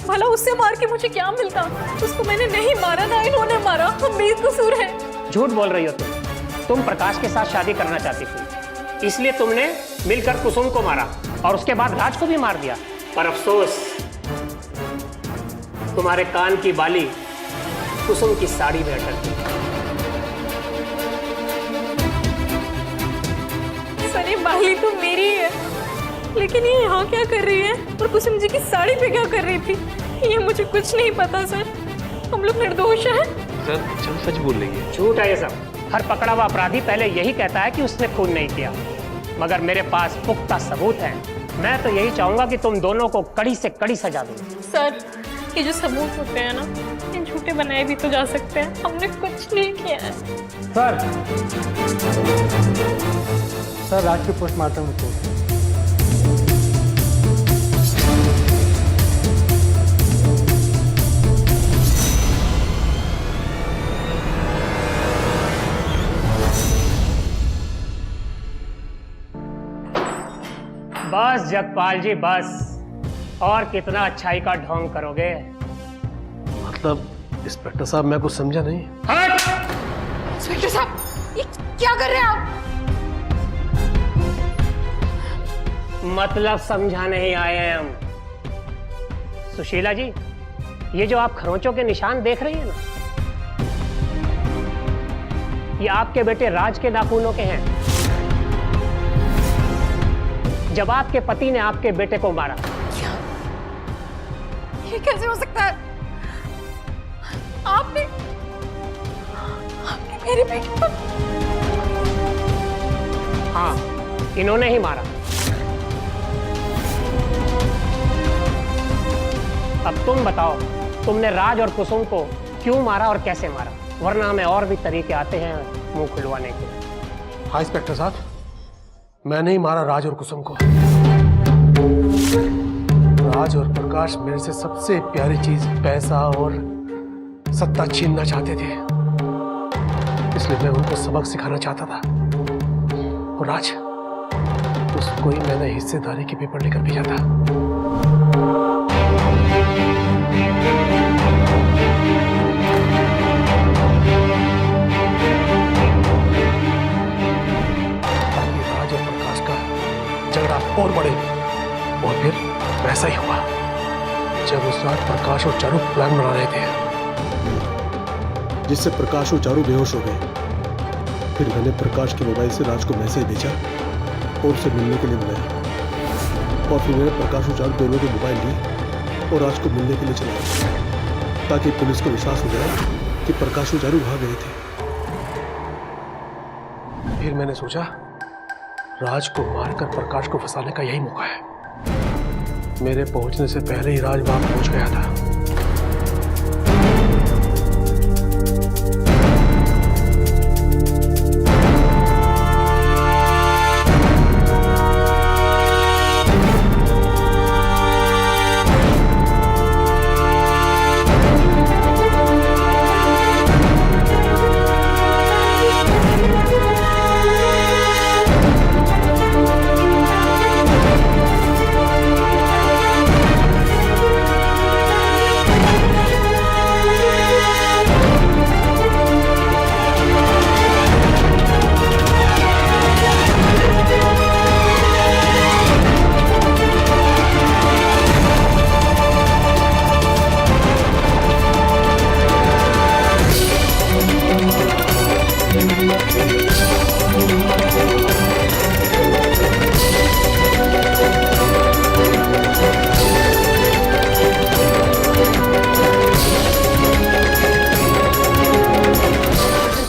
Speaker 2: भला उससे मार के मुझे क्या मिलता? उसको मैंने नहीं मारा, ना इन्होंने मारा। हम बेकसूर हैं।
Speaker 8: झूठ बोल रही हो तुम प्रकाश के साथ शादी करना चाहती थी, इसलिए तुमने मिलकर कुसुम को मारा और उसके बाद राज को भी मार दिया। पर अफसोस, तुम्हारे कान की बाली कुसुम की साड़ी में अटक गई।
Speaker 2: बाली तो मेरी है, लेकिन ये यहाँ क्या कर रही है और कुसुम जी की साड़ी पे क्या कर रही थी, ये मुझे कुछ नहीं पता सर। हम लोग निर्दोष हैं।
Speaker 7: सर सच बोल रही है।
Speaker 8: झूठ है ये सब। हर पकड़ा हुआ अपराधी पहले यही कहता है कि उसने खून नहीं किया, मगर मेरे पास पुख्ता सबूत है। मैं तो यही चाहूंगा कि तुम दोनों को कड़ी से कड़ी सजा दो।
Speaker 2: सर ये जो सबूत होते हैं ना, ये झूठे बनाए भी तो जा सकते हैं, हमने कुछ नहीं किया है।
Speaker 9: सर राज की पोस्टमार्टम रिपोर्ट।
Speaker 8: बस जगपाल जी बस, और कितना अच्छाई का ढोंग करोगे।
Speaker 3: मतलब इंस्पेक्टर साहब मैं कुछ समझा नहीं।
Speaker 8: हट!
Speaker 6: इंस्पेक्टर साहब ये क्या कर रहे हैं आप?
Speaker 8: मतलब समझा नहीं आए हैं हम। सुशीला जी, ये जो आप खरोंचों के निशान देख रही हैं ना, ये आपके बेटे राज के नाखूनों के हैं। जब आपके पति ने आपके बेटे को मारा।
Speaker 6: ये कैसे हो सकता है? आपने मेरे बेटे को?
Speaker 8: हाँ, इन्होंने ही मारा। अब तुम बताओ, तुमने राज और कुसुम को क्यों मारा और कैसे मारा? वरना हमें और भी तरीके आते हैं मुंह खुलवाने के।
Speaker 3: हाँ इंस्पेक्टर साहब, मैंने ही मारा राज और कुसुम को। राज और प्रकाश मेरे से सबसे प्यारी चीज पैसा और सत्ता छीनना चाहते थे, इसलिए मैं उनको सबक सिखाना चाहता था। और राज, उसको ही मैंने हिस्सेदारी के पेपर लेकर भेजा था। ताकि राज और प्रकाश का झगड़ा और बढ़े। और फिर वैसा ही हुआ। जब उस रात प्रकाश और चारू प्लान बना रहे थे, जिससे प्रकाश और चारू बेहोश हो गए, फिर मैंने प्रकाश के मोबाइल से राज को मैसेज भेजा और उसे मिलने के लिए बुलाया। और फिर मैंने प्रकाश और चारू दोनों के मोबाइल लिए और राज को मिलने के लिए चलाया, ताकि पुलिस को विश्वास हो जाए कि प्रकाश और चारू वहां गए थे। फिर मैंने सोचा राज को मारकर प्रकाश को फंसाने का यही मौका है। मेरे पहुंचने से पहले ही राज वहां पहुंच गया था।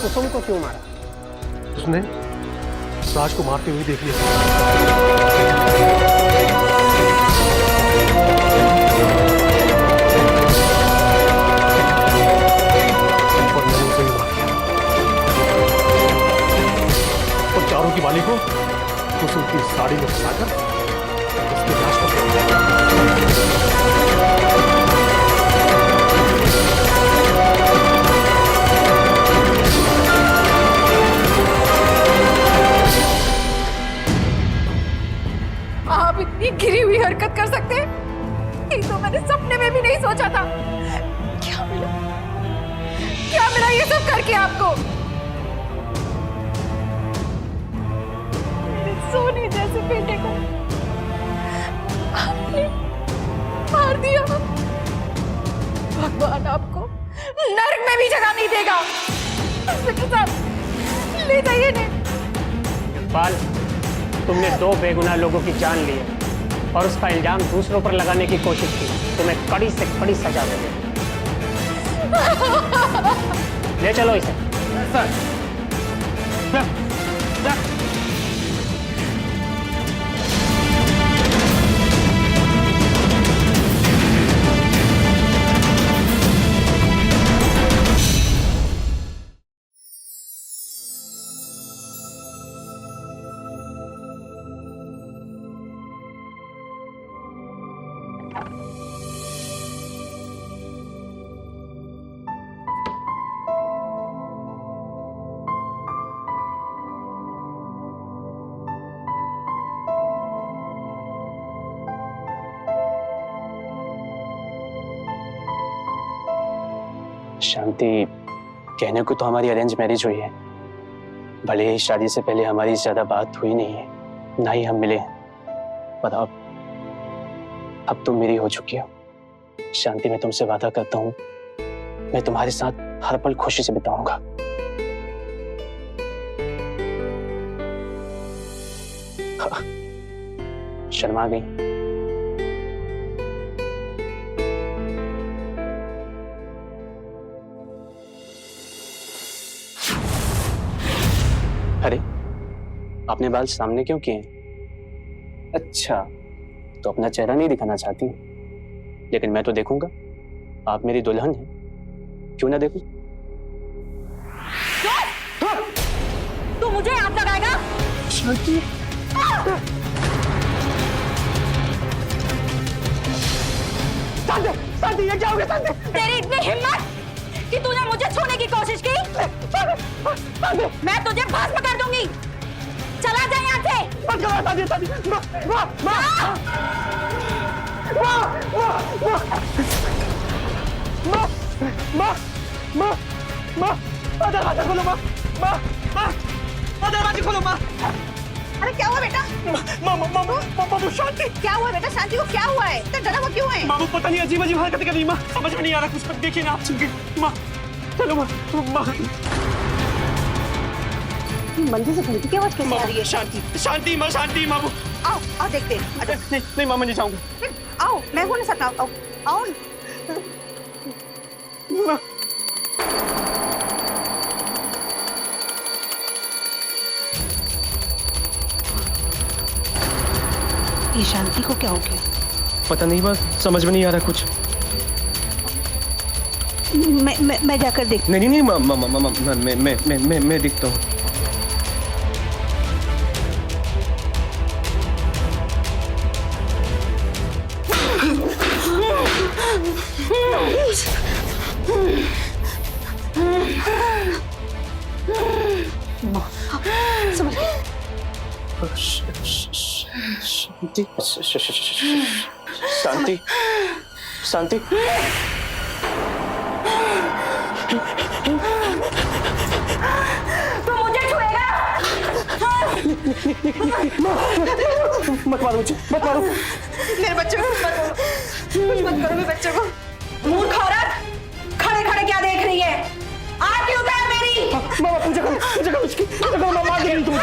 Speaker 8: कुसुम को क्यों मारा?
Speaker 3: उसने राज को मारते हुए देख लिया। और मैंने उसे ही मार दिया। और चारों की बाली को कुसुम की साड़ी में फंसाकर उसकी लाश को फेंक दिया।
Speaker 6: आप इतनी गिरी हुई हरकत कर सकते हैं? ये तो मैंने सपने में भी नहीं सोचा था। क्या मिला? क्या मिला ये सब करके आपको? मेरे सोने जैसे बेटे को आपने मार दिया। भगवान आपको नर्क में भी जगह नहीं देगा। इंस्पेक्टर साहब, ले जाइए इन्हें।
Speaker 8: बाल, तुमने 2 बेगुनाह लोगों की जान ली है और उसका इल्जाम दूसरों पर लगाने की कोशिश की। तुम्हें कड़ी से कड़ी सजा देंगे। ले चलो इसे।
Speaker 10: शांति, कहने को तो हमारी अरेंज मैरिज हुई है, भले ही शादी से पहले हमारी ज्यादा बात हुई नहीं है, ना ही हम मिले, पर अब तुम मेरी हो चुकी हो। शांति, मैं तुमसे वादा करता हूँ, मैं तुम्हारे साथ हर पल खुशी से बिताऊंगा। शर्मा गई? अरे, आपने बाल सामने क्यों किए? अच्छा, तो अपना चेहरा नहीं दिखाना चाहती, लेकिन मैं तो देखूंगा। आप मेरी दुल्हन हैं, क्यों ना देखूं?
Speaker 5: तू मुझे हाथ लगाएगा?
Speaker 10: शांति,
Speaker 5: शांति, ये क्या हो गया शांति? तेरी इतनी हिम्मत कि तूने मुझे छूने की कोशिश की? मैं तुझे भस्म कर दूंगी। चला जा यहाँ से। मत करो शांति, शांति। दरवाजा खोलो माँ। दरवाजा खोलो माँ। अरे क्या हुआ बेटा?
Speaker 3: मामू शांति,
Speaker 5: क्या हुआ बेटा? शांति को क्या हुआ है? तो डरा हुआ क्यों है?
Speaker 3: मामू पता नहीं अजीब अजीब हरकतें कर रही माँ, समझ में नहीं आ रहा कुछ। देखिए ना आप सुन माँ, चलो माँ।
Speaker 5: मंदिर से घंटी की आवाज कैसे आ रही है?
Speaker 3: शांति, शांति माँ, शांति मामू।
Speaker 5: आओ आओ देखते हैं।
Speaker 3: नहीं मामा नहीं जाऊंगा।
Speaker 5: आओ, मैं हूँ ना साथ। आओ आओ। ये शांति को क्या हो गया?
Speaker 3: पता नहीं बस समझ में नहीं आ रहा कुछ।
Speaker 5: मैं जाकर देख।
Speaker 3: नहीं मैं दिखता हूँ।
Speaker 5: समझ गई।
Speaker 10: शांति, शांति, शांति।
Speaker 5: तू मुझे छुएगा?
Speaker 3: मत मारो मुझे, मत मारो
Speaker 5: मेरे बच्चे को कुछ मत करो। कुछ मत करो मेरे बच्चे को। मूर्ख औरत, खड़े खड़े क्या देख रही है? आँख क्यों उतार मेरी?
Speaker 3: मामा पूजा करो उसकी, पूजा करो। मामा आ गई तुम।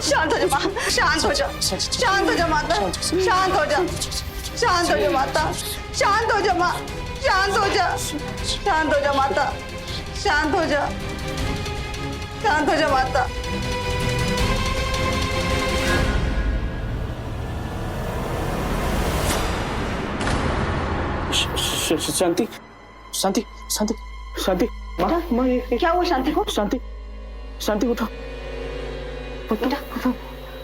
Speaker 5: शांत हो जा माता, शांत हो जा, शांत हो जा माता, शांत हो जा, शांत हो जा माता, शांत हो जा माँ, शांत हो जा, शांत हो जा माता, शांत हो जा, शांत हो जा माता।
Speaker 10: शांति, शांति, शांति, शांति। माँ ये
Speaker 5: क्या हुआ शांति को?
Speaker 10: शांति, शांति उठो।
Speaker 5: बेटा,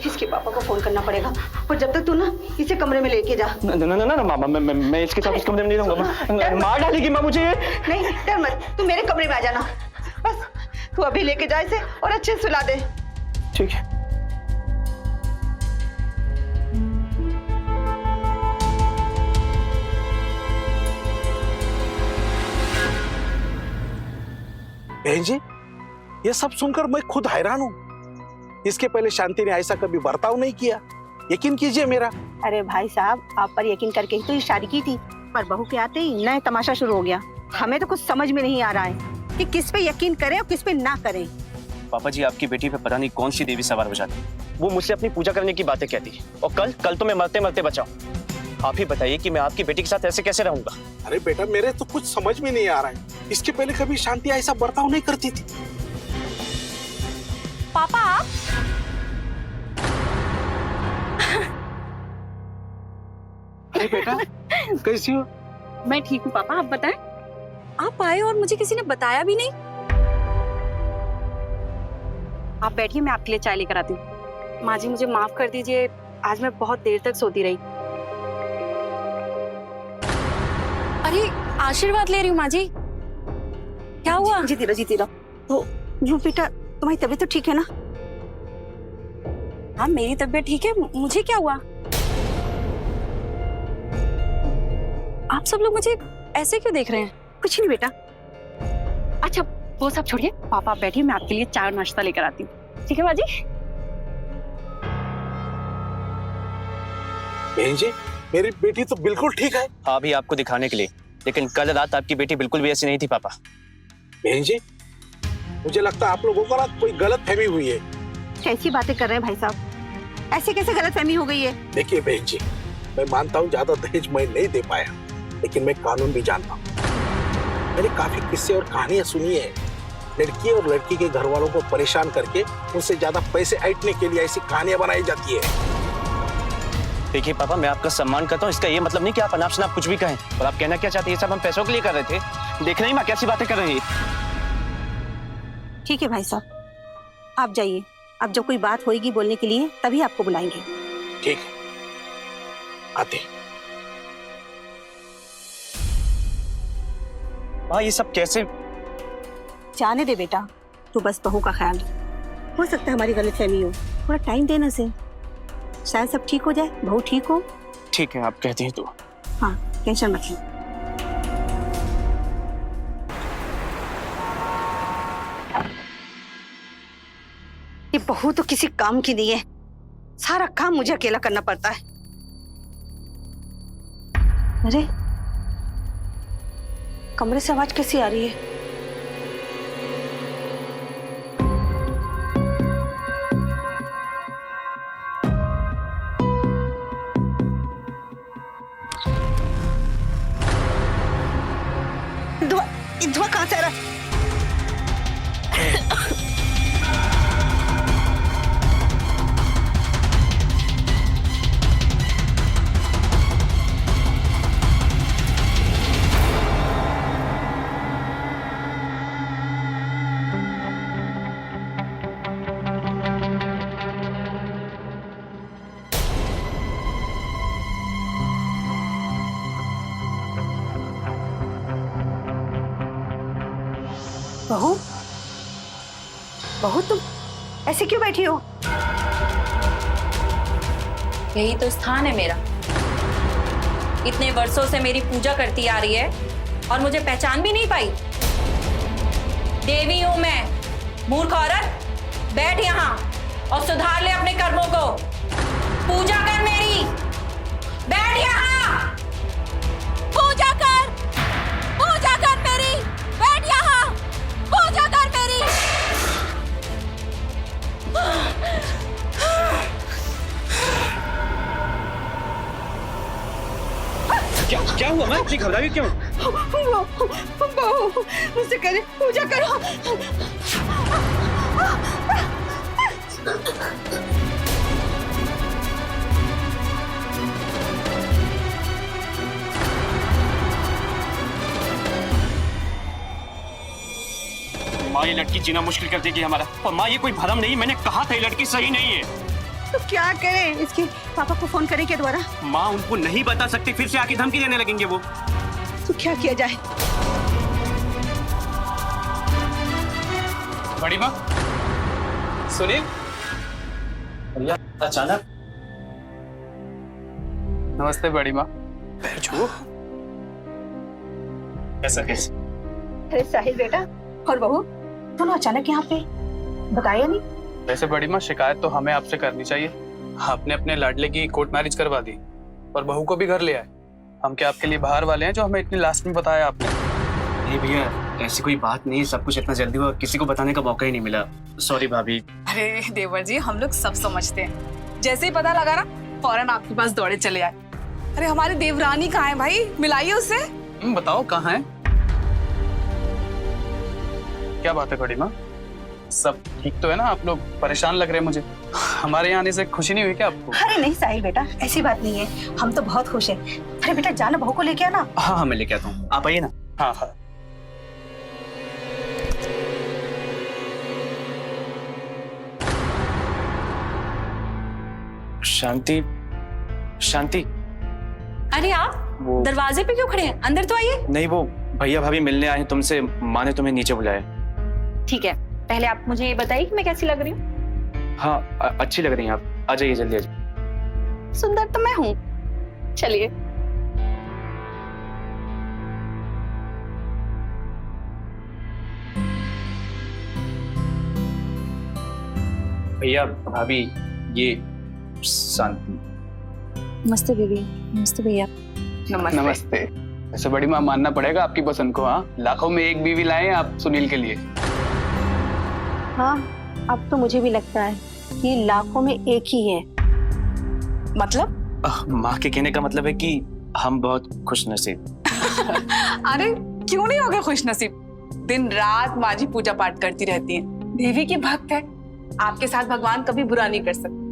Speaker 5: इसके पापा को फोन करना पड़ेगा, और जब तक तू ना इसे कमरे में लेके जा।
Speaker 10: ना मामा, मैं इसके साथ इस कमरे में नहीं रहूंगा। मार डालेगी माँ मुझे।
Speaker 5: नहीं डर मत, तू मेरे कमरे में आ जाना। बस तू अभी लेके जा इसे और अच्छे से सुला दे।
Speaker 10: ठीक है।
Speaker 11: बहन जी, ये सब सुनकर मैं खुद हैरान हूँ। इसके पहले शांति ने ऐसा कभी बर्ताव नहीं किया। यकीन कीजिए मेरा।
Speaker 5: अरे भाई साहब, आप पर यकीन करके ही तो ये शादी की थी, पर बहू के आते ही नया तमाशा शुरू हो गया। हमें तो कुछ समझ में नहीं आ रहा है।
Speaker 12: कि किस पे यकीन करें और किस पे ना करें।
Speaker 10: पापा जी, आपकी बेटी पे पता नहीं कौन सी देवी सवार हो जाती। वो मुझसे अपनी पूजा करने की बातें कहती और कल तो मैं मरते मरते बचाऊं। आप ही बताइए कि मैं आपकी बेटी के साथ ऐसे कैसे रहूंगा।
Speaker 11: अरे बेटा, मेरे तो कुछ समझ में नहीं आ रहा है। इसके पहले कभी शांति ऐसा बर्ताव नहीं करती थी।
Speaker 5: पापा आप
Speaker 11: अरे बेटा, कैसी हो?
Speaker 12: मैं ठीक हूँ पापा, आप बताएं। आप आए और मुझे किसी ने बताया भी नहीं। आप बैठिए, मैं आपके लिए चाय लेकर आती हूँ। माँ जी मुझे माफ कर दीजिए, आज मैं बहुत देर तक सोती रही। अरे आशीर्वाद ले रही हूँ माँ जी। क्या हुआ? जीती रहो जीती रहो। तो यू बेटा, तुम्हारी तबीयत तो ठीक है ना? हाँ मेरी तबीयत ठीक है। मुझे क्या हुआ? आप सब लोग मुझे ऐसे क्यों देख रहे हैं? कुछ नहीं बेटा। अच्छा वो सब छोड़िए, पापा आप बैठिए, मैं आपके लिए चाय और नाश्ता लेकर आती हूँ। ठीक है बाजी?
Speaker 11: बहन जी, मेरी बेटी तो बिल्कुल ठीक है।
Speaker 10: हाँ भी आपको दिखाने के लिए, लेकिन कल रात आपकी बेटी बिल्कुल भी ऐसी नहीं थी पापा।
Speaker 11: बहन जी, मुझे लगता है आप लोगों को ना कोई गलत फहमी हुई है।
Speaker 12: कैसी बातें कर रहे हैं भाई साहब? ऐसे कैसे गलत फहमी हो गई है?
Speaker 11: देखिए बहन जी, मैं मानता हूँ ज्यादा दहेज मैं नहीं दे पाया, लेकिन मैं कानून भी जानता हूँ। मैंने काफी किस्से और कहानियां सुनी है। लड़की और लड़की के घर वालों को परेशान करके उनसे ज्यादा पैसे ऐंठने के लिए ऐसी कहानियां बनाई जाती है।
Speaker 10: देखिए पापा, मैं आपका सम्मान करता हूँ, इसका ये मतलब नहीं कि आप अनाप शनाप कुछ भी कहें। और आप कहना क्या चाहते हैं? सब हम पैसों के लिए कर रहे थे। देख रही माँ कैसी बातें कर रही है।
Speaker 12: ठीक है भाई साहब, आप जाइए। अब जब कोई बात होगी बोलने के लिए तभी आपको बुलाएंगे।
Speaker 11: ठीक है, आते।
Speaker 10: माँ ये सब कैसे?
Speaker 12: जाने दे बेटा, तू बस बहू का ख्याल रख। हो सकता है हमारी गलतफहमी हो, थोड़ा टाइम देना से शायद सब ठीक हो जाए, बहू ठीक हो।
Speaker 10: ठीक है, आप कहती हैं तो।
Speaker 12: हाँ टेंशन मत लो। ये बहू तो किसी काम की नहीं है, सारा काम मुझे अकेला करना पड़ता है। अरे कमरे से आवाज कैसी आ रही है? धुआं कहाँ से आ रहा है? बहू, बहू तुम ऐसे क्यों बैठी हो?
Speaker 5: यही तो स्थान है मेरा। इतने वर्षों से मेरी पूजा करती आ रही है और मुझे पहचान भी नहीं पाई। देवी हूं मैं। मूर्ख औरत, बैठ यहाँ और सुधार ले अपने कर्मों को। पूजा कर मेरी, बैठ यहाँ। पूजा कर मेरी, बैठ यहाँ। पूजा कर मेरी।
Speaker 10: क्या हुआ? मैं इतनी घबराई क्यों?
Speaker 12: बहू मुझसे करे पूजा करो।
Speaker 10: माँ ये लड़की जीना मुश्किल कर देगी हमारा। और माँ ये कोई भरम नहीं, मैंने कहा था ये लड़की सही नहीं है।
Speaker 12: तो क्या करें? इसके पापा को फोन करें क्या दोबारा?
Speaker 10: माँ उनको नहीं बता सकती, फिर से आके धमकी देने लगेंगे वो।
Speaker 12: तो क्या किया जाए?
Speaker 10: बड़ी माँ, सुनील, भैया अचानक।
Speaker 13: नमस्ते बड़ी माँ।
Speaker 10: कैसा कैसे?
Speaker 12: अरे साहिल बेटा और बहू दोनों अचानक यहाँ पे, बताया नहीं?
Speaker 13: वैसे बड़ी माँ, शिकायत तो हमें आपसे करनी चाहिए। आपने अपने लाडले की कोर्ट मैरिज करवा दी और बहू को भी घर ले आए। हम क्या आपके लिए बाहर वाले हैं जो हमें इतनी लास्ट में बताया आपने?
Speaker 10: नहीं भैया, ऐसी कोई बात नहीं, सब कुछ इतना जल्दी हुआ, किसी को बताने का मौका ही नहीं मिला। सॉरी भाभी।
Speaker 5: अरे देवर जी, हम लोग सब समझते हैं। जैसे ही पता लगा ना, फौरन आपके पास दौड़े चले आए। अरे हमारी देवरानी कहाँ है भाई, मिलाइए उससे।
Speaker 13: बताओ कहाँ है? क्या बात है बड़ी माँ, सब ठीक तो है ना? आप लोग परेशान लग रहे हैं मुझे। हमारे यहाँ आने से खुशी नहीं हुई क्या आपको?
Speaker 12: अरे नहीं साहिल बेटा, ऐसी बात नहीं है, हम तो बहुत खुश हैं। अरे बेटा जाना, बहू को लेके आना।
Speaker 10: हाँ हाँ मैं लेके आता हूँ, आप आइए ना।
Speaker 13: हाँ हाँ।
Speaker 10: शांति, शांति।
Speaker 12: अरे आप
Speaker 10: वो
Speaker 12: दरवाजे पे क्यों खड़े हैं? अंदर तो आइए।
Speaker 10: नहीं, वो भैया भाभी मिलने आए हैं तुमसे, माँ ने तुम्हें नीचे बुलाया।
Speaker 12: ठीक है, पहले आप मुझे ये बताइए कि मैं कैसी लग रही हूँ।
Speaker 10: हाँ अच्छी लग रही हैं आप, आ जाइए जल्दी आ जाइए।
Speaker 12: सुंदर तो मैं हूँ, चलिए।
Speaker 10: भैया भाभी, ये शांति।
Speaker 12: नमस्ते दीदी। नमस्ते भैया।
Speaker 13: नमस्ते। वैसे बड़ी माँ, मानना पड़ेगा आपकी पसंद को। हाँ, लाखों में एक बीवी लाए हैं आप सुनील के लिए।
Speaker 12: हाँ, अब तो मुझे भी लगता है कि लाखों में एक ही है।
Speaker 5: मतलब?
Speaker 10: माँ के कहने का मतलब है कि हम बहुत खुशनसीब।
Speaker 5: अरे क्यों नहीं होगा खुशनसीब? दिन रात माँ जी पूजा पाठ करती रहती हैं, देवी की भक्त है। आपके साथ भगवान कभी बुरा नहीं कर सकते।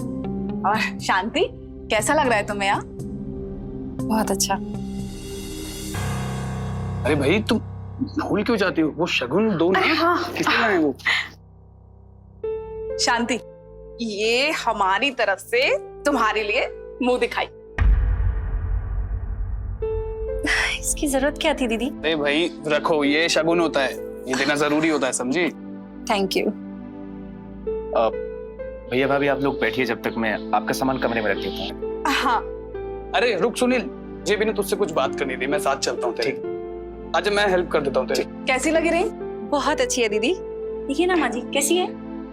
Speaker 5: और शांति, कैसा लग रहा है तुम्हें यहाँ?
Speaker 12: बहुत अच्छा।
Speaker 13: अरे भाई तुम भूल क्यों जाती हो? वो शगुन दो नहीं, किसने लाए वो?
Speaker 5: शांति, ये हमारी तरफ से तुम्हारे लिए मुंह दिखाई।
Speaker 12: इसकी जरूरत क्या थी दीदी?
Speaker 13: अरे भाई रखो, ये शगुन होता है, ये देना जरूरी होता है, समझी?
Speaker 12: Thank you.
Speaker 10: भैया भाभी आप लोग बैठिए, जब तक मैं आपका सामान कमरे में रख देता हूँ।
Speaker 5: हाँ।
Speaker 13: अरे रुक सुनील, जे भी ने तुझसे कुछ बात करनी थी, मैं साथ चलता हूँ तेरे। आज मैं हेल्प कर देता हूँ तेरी।
Speaker 5: कैसी लगी रही?
Speaker 12: बहुत अच्छी है दीदी। देखिए ना माँ जी कैसी है।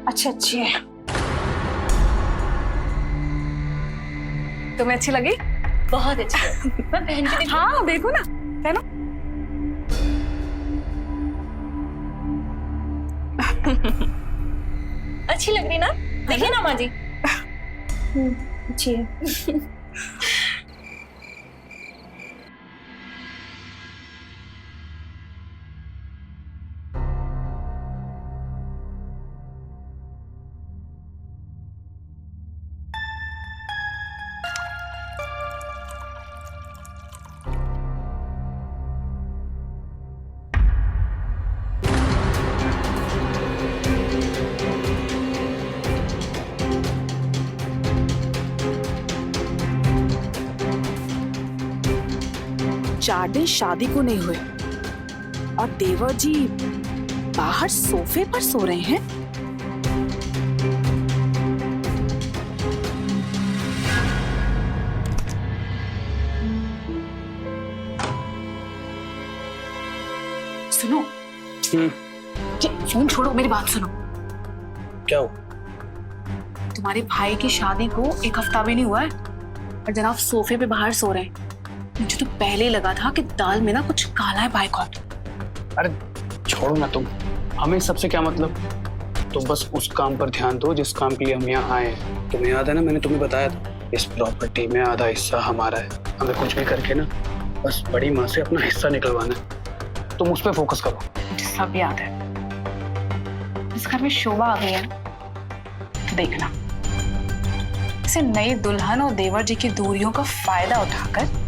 Speaker 12: अच्छा, अच्छी है।
Speaker 5: तुम्हें अच्छी लगी?
Speaker 12: बहुत अच्छी है। मैं पहन के देखूं?
Speaker 5: हाँ देखो ना, है ना?
Speaker 12: अच्छी लग रही ना? देखिए ना माँ जी। अच्छी है।
Speaker 5: चार दिन शादी को नहीं हुए और देवर जी बाहर सोफे पर सो रहे हैं। सुनो, फोन छोड़ो, मेरी बात सुनो।
Speaker 11: क्या हो?
Speaker 5: तुम्हारे भाई की शादी को एक हफ्ता भी नहीं हुआ है और जनाब सोफे पे बाहर सो रहे हैं। मुझे तो पहले ही लगा था कि दाल में ना कुछ काला है बाइकॉट।
Speaker 13: अरे छोड़ो ना तुम, हमें सबसे क्या मतलब? तो बस उस काम पर ध्यान दो जिस काम के लिए हम यहाँ आए हैं। तुम्हें याद है ना, मैंने तुम्हें बताया था इस प्रॉपर्टी में आधा हिस्सा हमारा है। हमें कुछ भी करके ना बस बड़ी माँ से अपना हिस्सा निकलवाना है। तुम उस पर फोकस करो।
Speaker 5: मुझे सब याद है। इस घर में शोभा आ गई है ना, तो देखना इसे नई दुल्हन और देवर जी की दूरियों का फायदा उठाकर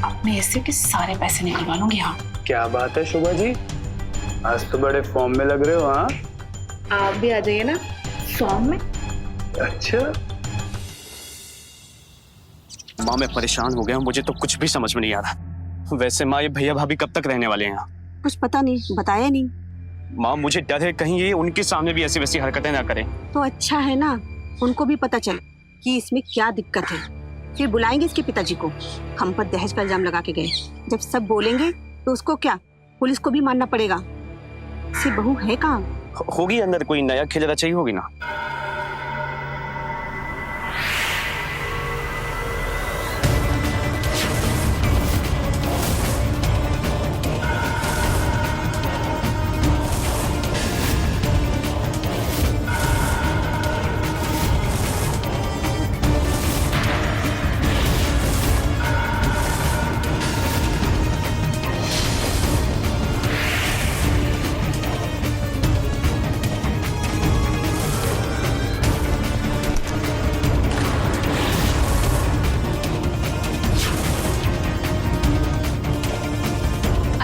Speaker 5: अपने हिस्से के सारे पैसे निकलवा लूंगी। हाँ,
Speaker 13: क्या बात है शोभा जी, आज तो बड़े फॉर्म में लग रहे हो। हाँ,
Speaker 5: आप भी आ जाइए ना फॉर्म में।
Speaker 13: अच्छा
Speaker 10: माँ मैं परेशान हो गया, मुझे तो कुछ भी समझ में नहीं आ रहा। वैसे माँ, ये भैया भाभी कब तक रहने वाले हैं यहाँ?
Speaker 12: कुछ पता नहीं, बताया नहीं।
Speaker 10: माँ मुझे डर है कहीं ये उनके सामने भी ऐसी वैसी हरकतें ना करें।
Speaker 12: तो अच्छा है ना, उनको भी पता चले कि इसमें क्या दिक्कत है। फिर बुलाएंगे इसके पिताजी को। हम पर दहेज का इल्जाम लगा के गए, जब सब बोलेंगे तो उसको क्या, पुलिस को भी मानना पड़ेगा। इसकी बहू है कहाँ?
Speaker 10: होगी अंदर, कोई नया खेल रचा ही होगी ना।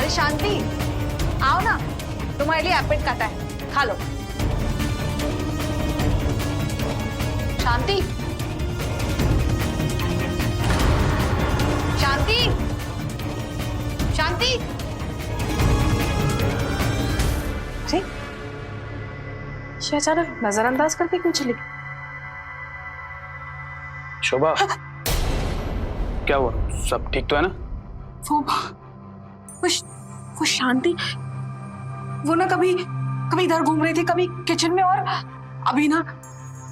Speaker 5: अरे शांति, आओ ना, तुम्हारे लिए एप्पल काटा है, खा लो। शांति, शांति, शांति। अरे ये अचानक नजरअंदाज करके क्यों चली?
Speaker 13: शोभा, क्या हुआ? सब ठीक तो है ना?
Speaker 5: वो शांति, वो ना कभी इधर घूम रही थी, कभी किचन में, और अभी ना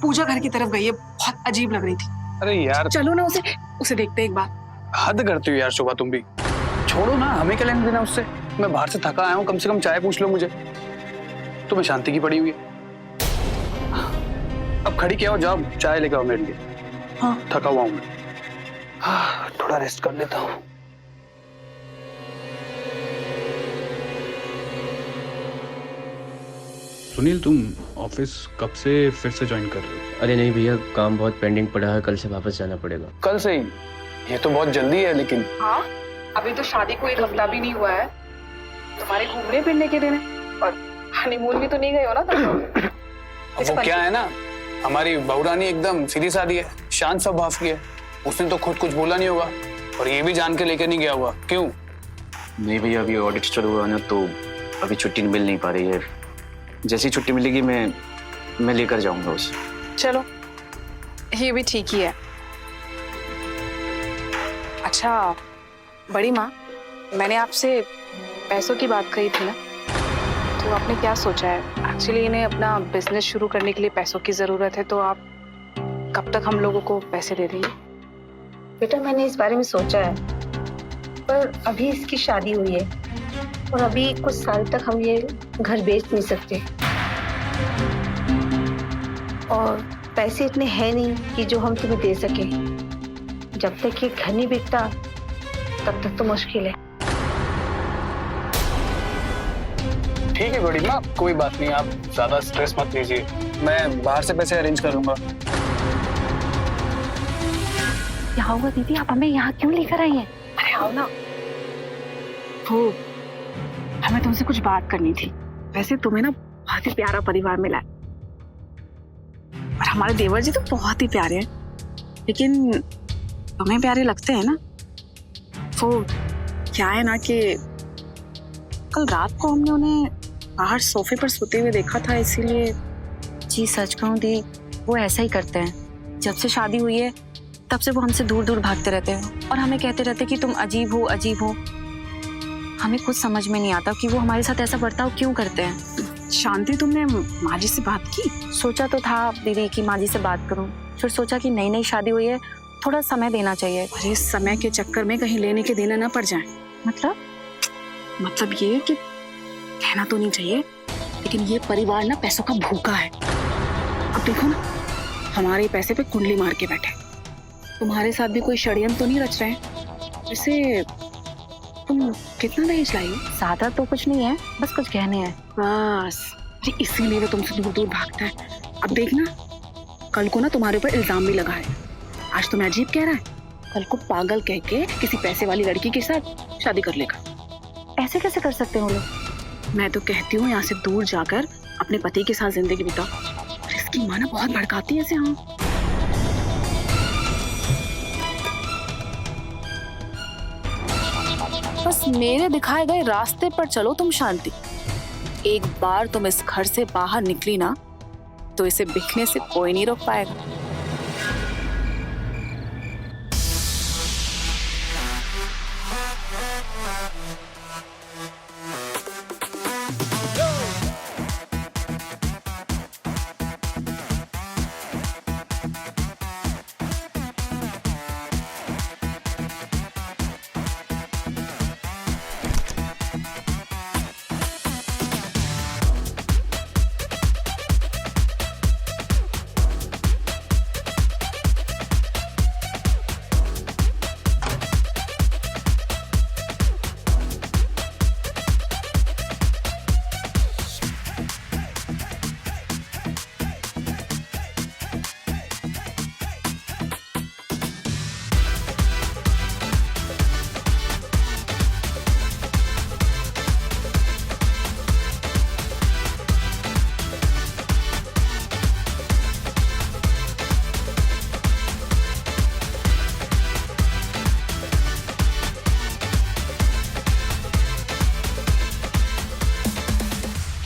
Speaker 5: पूजा घर की तरफ गई है। बहुत अजीब लग रही थी।
Speaker 13: अरे यार
Speaker 5: चलो ना उसे देखते एक बार।
Speaker 13: हद करती हो यार शोभा, तुम भी। छोड़ो ना, हमें क्या लेना देना उससे। मैं बाहर से थका आया हूँ, कम से कम चाय पूछ लो मुझे। तुम्हें शांति की पड़ी हुई है। अब खड़ी क्या हो, जाओ चाय लेकर आओ मेरे लिए। हाँ, थका हुआ हूँ मैं। थोड़ा रेस्ट कर लेता हूँ।
Speaker 14: सुनील, तुम ऑफिस कब से फिर से ज्वाइन कर रहे हो?
Speaker 10: अरे नहीं भैया, काम बहुत पेंडिंग पड़ा है, कल से वापस जाना पड़ेगा।
Speaker 13: कल से ही? ये तो बहुत जल्दी है। लेकिन
Speaker 5: हाँ, अभी तो शादी को 1 हफ्ता भी नहीं हुआ है। तुम्हारे घूमने फिरने के दिन है, और हनीमून भी तो नहीं गए हो ना तुम?
Speaker 13: वो क्या है ना, हमारी बहुरानी एकदम सीधी सादी है, शांत स्वभाव की है। उसने तो खुद कुछ बोला नहीं होगा, और ये भी जान के लेकर नहीं गया हुआ। क्यों?
Speaker 10: नहीं भैया, अभी ऑडिट चालू हुआ ना, तो अभी छुट्टी मिल नहीं पा रही है। जैसी छुट्टी मिलेगी मैं लेकर जाऊंगा उसे।
Speaker 5: चलो, ये भी ठीक ही है। अच्छा बड़ी माँ, मैंने आपसे पैसों की बात कही थी ना, तो आपने क्या सोचा है? एक्चुअली इन्हें अपना बिजनेस शुरू करने के लिए पैसों की जरूरत है, तो आप कब तक हम लोगों को पैसे दे देंगे?
Speaker 12: बेटा, मैंने इस बारे में सोचा है, पर अभी इसकी शादी हुई है और अभी कुछ साल तक हम ये घर बेच नहीं सकते, और पैसे इतने हैं नहीं कि जो हम तुम्हें दे सके। जब तक ये घर नहीं बिकता तब तक तो मुश्किल है।
Speaker 13: ठीक है बड़ी माँ, कोई बात नहीं, आप ज्यादा स्ट्रेस मत लीजिए। मैं बाहर से पैसे अरेंज कर लूंगा।
Speaker 5: क्या हुआ दीदी, आप हमें यहाँ क्यों लेकर आई हैं? अरे आओ ना। वो हमें तुमसे कुछ बात करनी थी। वैसे तुम्हें ना बहुत ही प्यारा परिवार मिला है, और हमारे देवर जी तो बहुत ही प्यारे हैं, लेकिन तुम्हें प्यारे लगते हैं ना? वो क्या है ना कि कल रात को हमने उन्हें बाहर सोफे पर सोते हुए देखा था, इसीलिए।
Speaker 15: जी सच कहूँ दी, वो ऐसा ही करते हैं। जब से शादी हुई है तब से वो हमसे दूर दूर भागते रहते हैं, और हमें कहते रहते कि तुम अजीब हो अजीब हो। हमें कुछ समझ में नहीं आता कि वो हमारे साथ ऐसा बर्ताव क्यों करते हैं।
Speaker 5: शांति, तुमने माँ जी से बात की?
Speaker 15: सोचा तो था दीदी कि माँ जी से बात करूं, फिर सोचा कि नई नई शादी हुई है, थोड़ा समय देना चाहिए।
Speaker 5: अरे समय के चक्कर में कहीं लेने के देने ना पड़ जाए। मतलब ये कि कहना तो नहीं चाहिए, लेकिन ये परिवार ना पैसों का भूखा है। अब देखो ना, हमारे पैसे पे कुंडली मार के बैठे। तुम्हारे साथ भी कोई षड्यंत्र तो नहीं रच रहे हैं? वैसे तुम कितना दहेज लाई?
Speaker 15: ज्यादा तो कुछ नहीं है, बस कुछ गहने हैं
Speaker 5: बस। अरे इसीलिए तो तुमसे दूर दूर भागता है। अब देखना, कल को ना तुम्हारे ऊपर इल्जाम भी लगा है। आज तुम्हें अजीब कह रहा है, कल को पागल कह के किसी पैसे वाली लड़की के साथ शादी कर लेगा।
Speaker 15: ऐसे कैसे कर सकते हो लोग?
Speaker 5: मैं तो कहती हूँ यहाँ से दूर जाकर अपने पति के साथ जिंदगी बिताओ। और इसकी माँ ना बहुत भड़काती है इसे। हाँ, बस मेरे दिखाए गए रास्ते पर चलो तुम शांति। एक बार तुम इस घर से बाहर निकली ना, तो इसे बिकने से कोई नहीं रोक पाएगा।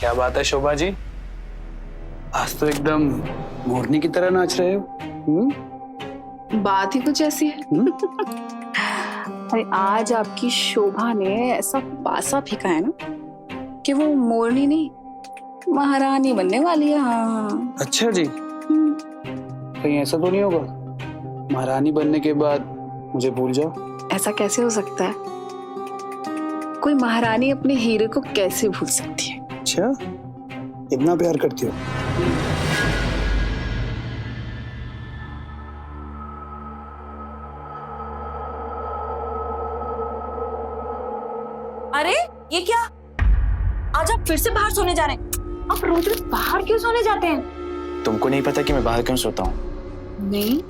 Speaker 13: क्या बात है शोभा जी, आज तो एकदम मोरनी की तरह नाच रहे हो।
Speaker 5: बात ही कुछ ऐसी है। अरे आज आपकी शोभा ने ऐसा पासा फेंका है ना कि वो मोरनी नहीं महारानी बनने वाली है। हाँ।
Speaker 13: अच्छा जी, कहीं ऐसा तो नहीं होगा महारानी बनने के बाद मुझे भूल जाओ?
Speaker 5: ऐसा कैसे हो सकता है? कोई महारानी अपने हीरे को कैसे भूल सकती है?
Speaker 13: अच्छा, इतना प्यार करती हो?
Speaker 15: अरे ये क्या, आज आप फिर से बाहर सोने जा रहे हैं? आप रोज रोज बाहर क्यों सोने जाते हैं?
Speaker 10: तुमको नहीं पता कि मैं बाहर क्यों सोता हूँ?
Speaker 15: नहीं,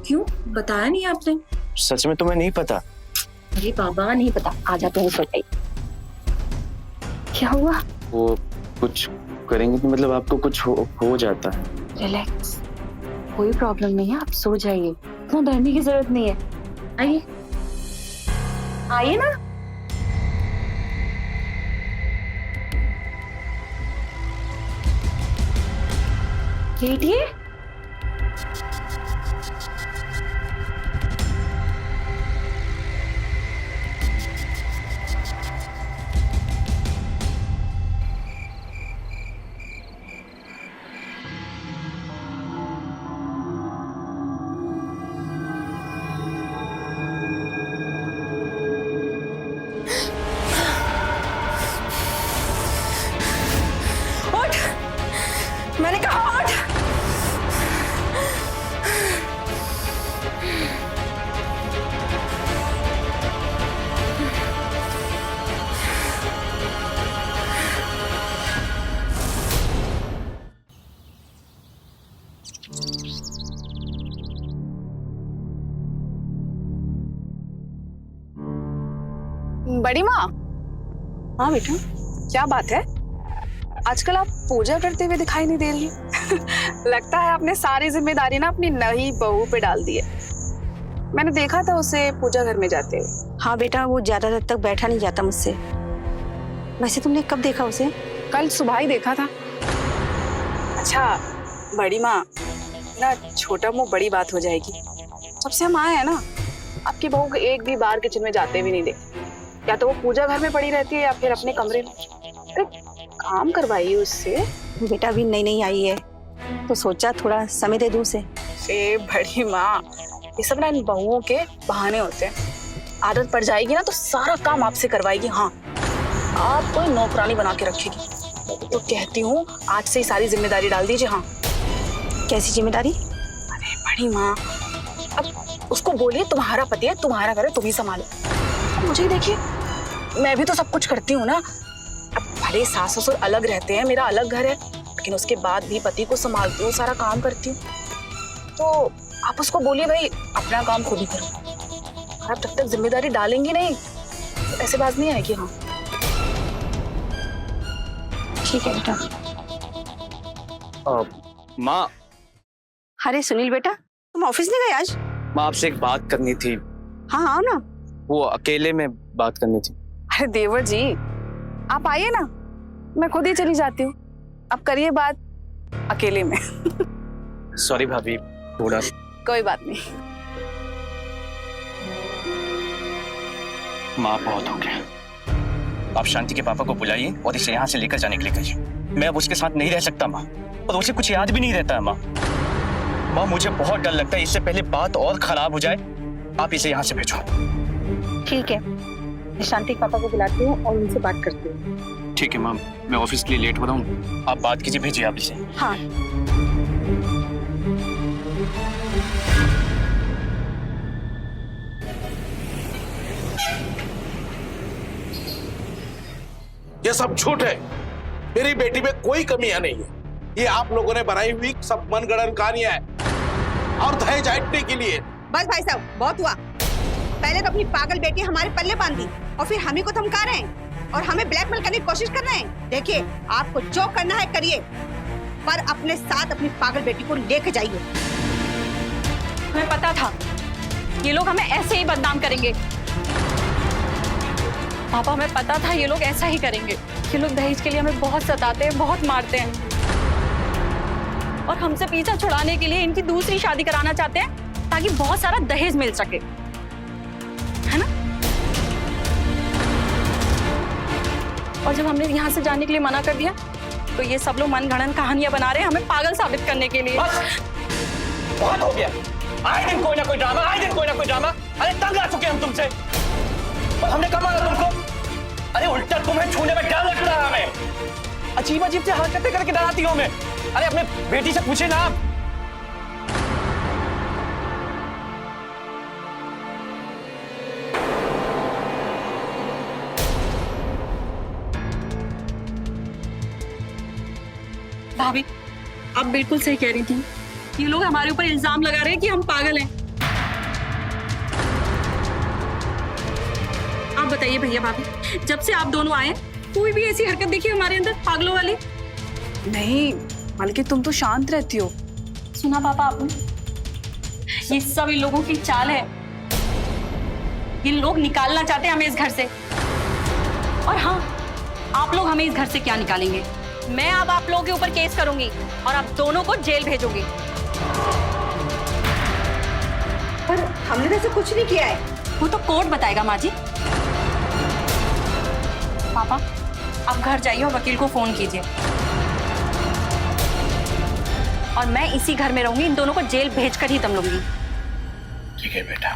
Speaker 15: क्यों बताया नहीं आपने?
Speaker 10: सच में तुम्हें नहीं पता?
Speaker 15: अरे बाबा नहीं पता, आज आप यहीं सो जाइए। क्या हुआ?
Speaker 10: वो कुछ करेंगे तो मतलब आपको कुछ हो जाता है।
Speaker 15: रिलैक्स, कोई प्रॉब्लम नहीं है, आप सो जाइए, इतना डरने की जरूरत नहीं है। आइए आइए ना। लेटिए। उठ, मैंने कहा उठ।
Speaker 5: बड़ी माँ। हाँ बेटा, क्या बात है? आजकल आप पूजा करते हुए दिखाई नहीं दे रही। लगता है आपने सारी जिम्मेदारी ना अपनी नई बहू पे डाल दी है। मैंने देखा था उसे पूजा घर में जाते हुए।
Speaker 12: हाँ बेटा, वो ज्यादा देर तक बैठा नहीं जाता मुझसे। वैसे तुमने कब देखा उसे?
Speaker 5: कल सुबह ही देखा था। अच्छा बड़ी माँ, ना छोटा मुंह बड़ी बात हो जाएगी। जब से हम आए हैं ना, आपकी बहू को एक भी बार किचन में जाते भी नहीं देखते। या तो वो पूजा घर में पड़ी रहती है या फिर अपने कमरे में। अरे काम करवाइए उससे।
Speaker 12: बेटा अभी नई नई आई है तो सोचा थोड़ा समय दे दूं उसे।
Speaker 5: बड़ी माँ, ये सब ना इन बहुओं के बहाने होते हैं। आदत पड़ जाएगी ना तो सारा काम आपसे करवाएगी। हाँ, आप कोई नौकरानी बना के रखेगी। तो कहती हूँ आज से ही सारी जिम्मेदारी डाल दीजिए। हाँ।
Speaker 12: कैसी जिम्मेदारी?
Speaker 5: अरे बड़ी माँ, अब उसको बोलिए तुम्हारा पति है, तुम्हारा घर है, तुम ही संभालो। मुझे देखिए, मैं भी तो सब कुछ करती हूँ ना। अब भले सास ससुर अलग रहते हैं, मेरा अलग घर है, लेकिन उसके बाद भी पति को संभालती हूँ, सारा काम करती हूँ। तो आप उसको बोलिए भाई अपना काम खुद ही करो। आप जब तक जिम्मेदारी डालेंगी नहीं तो ऐसे बात नहीं आएगी। हाँ
Speaker 12: ठीक है बेटा।
Speaker 10: माँ।
Speaker 12: अरे सुनील बेटा, तुम ऑफिस नहीं गए आज?
Speaker 10: माँ आपसे एक बात करनी थी।
Speaker 12: हाँ आओ ना।
Speaker 10: वो अकेले में बात करनी थी।
Speaker 5: अरे देवर जी, आप आइए ना, मैं खुद ही चली जाती हूँ। आप करिए बात अकेले में।
Speaker 10: सॉरी भाभी, थोड़ा।
Speaker 5: कोई बात नहीं।
Speaker 10: माँ बहुत हो गया। आप शांति के पापा को बुलाइए और इसे यहाँ से लेकर जाने के लिए कहिए। मैं अब उसके साथ नहीं रह सकता माँ, और उसे कुछ याद भी नहीं रहता है माँ। माँ मुझे बहुत डर लगता है, इससे पहले बात और खराब हो जाए। आप इसे यहाँ से भेजो।
Speaker 12: ठीक है, मैं शांति के पापा को बुलाती हूँ और उनसे बात करती हूँ।
Speaker 10: ठीक है माँ, मैं ऑफिस के लिए लेट हो रहा हूँ, आप बात कीजिए, भेजिए आप इसे।
Speaker 12: हाँ।
Speaker 11: ये सब झूठ है। मेरी बेटी में कोई कमियां नहीं है। ये आप लोगों ने बनाई हुई सब मनगढ़ंत कहानियां हैं और दहेज हटने के लिए।
Speaker 12: बस भाई साहब, बहुत हुआ। पहले तो अपनी पागल बेटी हमारे पल्ले बांध दी और फिर हम ही को धमका रहे हैं और हमें ब्लैकमेल करने की कोशिश कर रहे हैं। देखिए, आपको जो करना है करिए, पर अपने साथ अपनी पागल बेटी को लेके जाइए।
Speaker 5: हमें पता था ये लोग हमें ऐसे ही बदनाम करेंगे। पापा, हमें पता था ये लोग ऐसा ही करेंगे।
Speaker 15: ये लोग दहेज के लिए हमें बहुत सताते हैं, बहुत मारते हैं, और हमसे पीछा छुड़ाने के लिए इनकी दूसरी शादी कराना चाहते हैं ताकि बहुत सारा दहेज मिल सके, है ना? और जब हमने यहाँ से जाने के लिए मना कर दिया तो ये सब लोग मनगढ़ंत कहानियां बना रहे हैं हमें पागल साबित करने के लिए।
Speaker 10: बस बहुत हो गया। आए दिन कोई ना कोई ड्रामा, आए दिन कोई ना कोई ड्रामा। अरे तंग आ चुके हम तुमसे। और हमने कब मारा तुमको? अरे उल्टा तुम्हें छूने में डर लग रहा है हमें। अजीब अजीब से हरकतें करके डराती हो हमें। अरे अपने बेटी से पूछे ना आप।
Speaker 15: भाभी, आप बिल्कुल सही कह रही थी। ये लोग हमारे ऊपर इल्जाम लगा रहे हैं कि हम पागल हैं। आप बताइए भैया भाभी, जब से आप दोनों आए कोई भी ऐसी हरकत देखी हमारे अंदर पागलों वाली?
Speaker 5: नहीं, बल्कि तुम तो शांत रहती हो।
Speaker 15: सुना पापा आपने? ये सब इन लोगों की चाल है। ये लोग निकालना चाहते हैं हमें इस घर से। और हाँ, आप लोग हमें इस घर से क्या निकालेंगे? मैं अब आप लोगों के ऊपर केस करूंगी और आप दोनों को जेल भेजूंगी।
Speaker 12: पर हमने वैसे कुछ नहीं किया है।
Speaker 15: वो तो कोर्ट बताएगा माँ जी। पापा, आप घर जाइए और वकील को फोन कीजिए, और मैं इसी घर में रहूंगी। इन दोनों को जेल भेजकर ही दम लूंगी।
Speaker 11: ठीक है बेटा।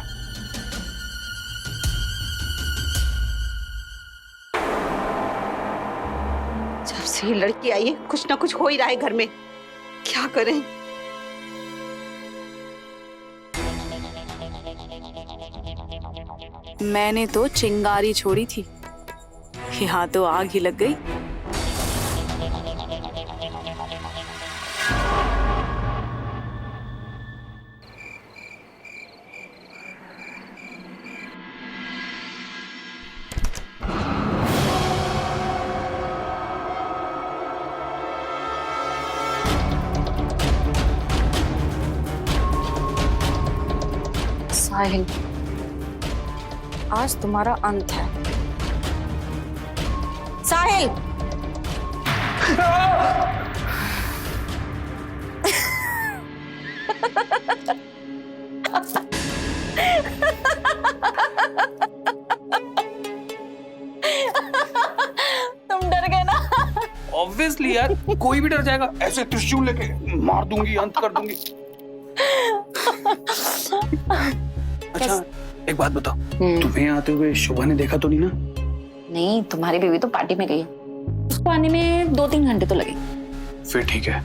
Speaker 12: जब से ये लड़की आई है कुछ ना कुछ हो ही रहा है घर में, क्या करें?
Speaker 5: मैंने तो चिंगारी छोड़ी थी, यहाँ तो आग ही लग गई।
Speaker 15: साहिल, आज तुम्हारा अंत है। साहिल! तुम डर गए ना?
Speaker 13: ऑब्वियसली यार, कोई भी डर जाएगा। ऐसे त्रिशूल लेके मार दूंगी, अंत कर दूंगी। अच्छा, एक बात बताओ, तुम्हें आते हुए शोभा ने देखा तो नहीं ना?
Speaker 15: नहीं, तुम्हारी बीवी तो पार्टी में गई है। उसको आने में 2-3 घंटे तो लगे।
Speaker 13: फिर ठीक है,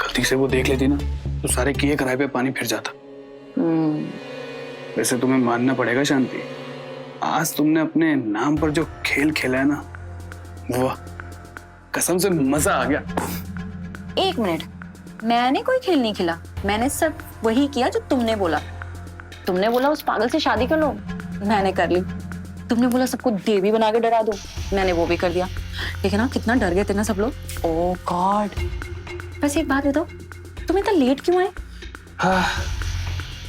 Speaker 13: गलती से वो देख लेती ना तो सारे किए कराए पे पानी फिर जाता। वैसे तुम्हें मानना पड़ेगा शांति, आज तुमने अपने नाम पर जो खेल खेला है ना, वाह, कसम से मजा आ गया।
Speaker 15: 1 मिनट, मैंने कोई खेल नहीं खेला। मैंने सिर्फ वही किया जो तुमने बोला। तुमने बोला उस पागल से शादी कर लो, मैंने कर ली। तुमने बोला सबको देवी बना के डरा दो, मैंने वो भी कर दिया। लेकिन हाँ, कितना डर गए थे ना सब लोग। ओह गॉड। वैसे एक बात बताओ, तुम इतना लेट क्यों आए?
Speaker 13: हाँ,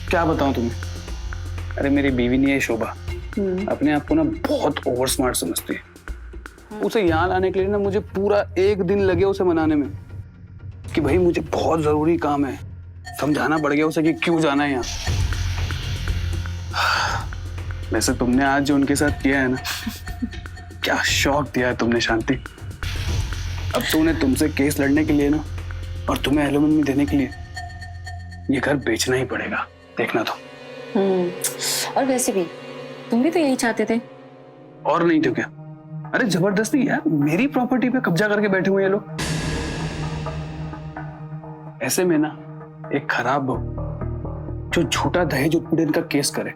Speaker 13: क्या बताऊं तुम्हें। अरे मेरी बीवी नहीं है शोभा, अपने आप को ना बहुत ओवर स्मार्ट समझती है। उसे यहाँ लाने के लिए ना मुझे पूरा 1 दिन लगे उसे मनाने में कि भाई मुझे बहुत जरूरी काम है। समझाना पड़ गया उसे कि क्यों जाना है यहाँ। वैसे तुमने आज जो उनके साथ किया है ना, क्या शौक दिया है तुमने शांति। अब तो उन्हें तुमसे केस लड़ने के लिए ना, और तुम्हें एलुमनी देने के लिए ये घर बेचना ही पड़ेगा, देखना तो।
Speaker 15: और वैसे भी तुम भी तो यही चाहते थे।
Speaker 13: और नहीं तो क्या। अरे जबरदस्ती यार, मेरी प्रॉपर्टी पे कब्जा करके बैठे हुए ये लोग। ऐसे में ना एक खराब बहू जो झूठा दहेज उत्पीड़न का केस करे,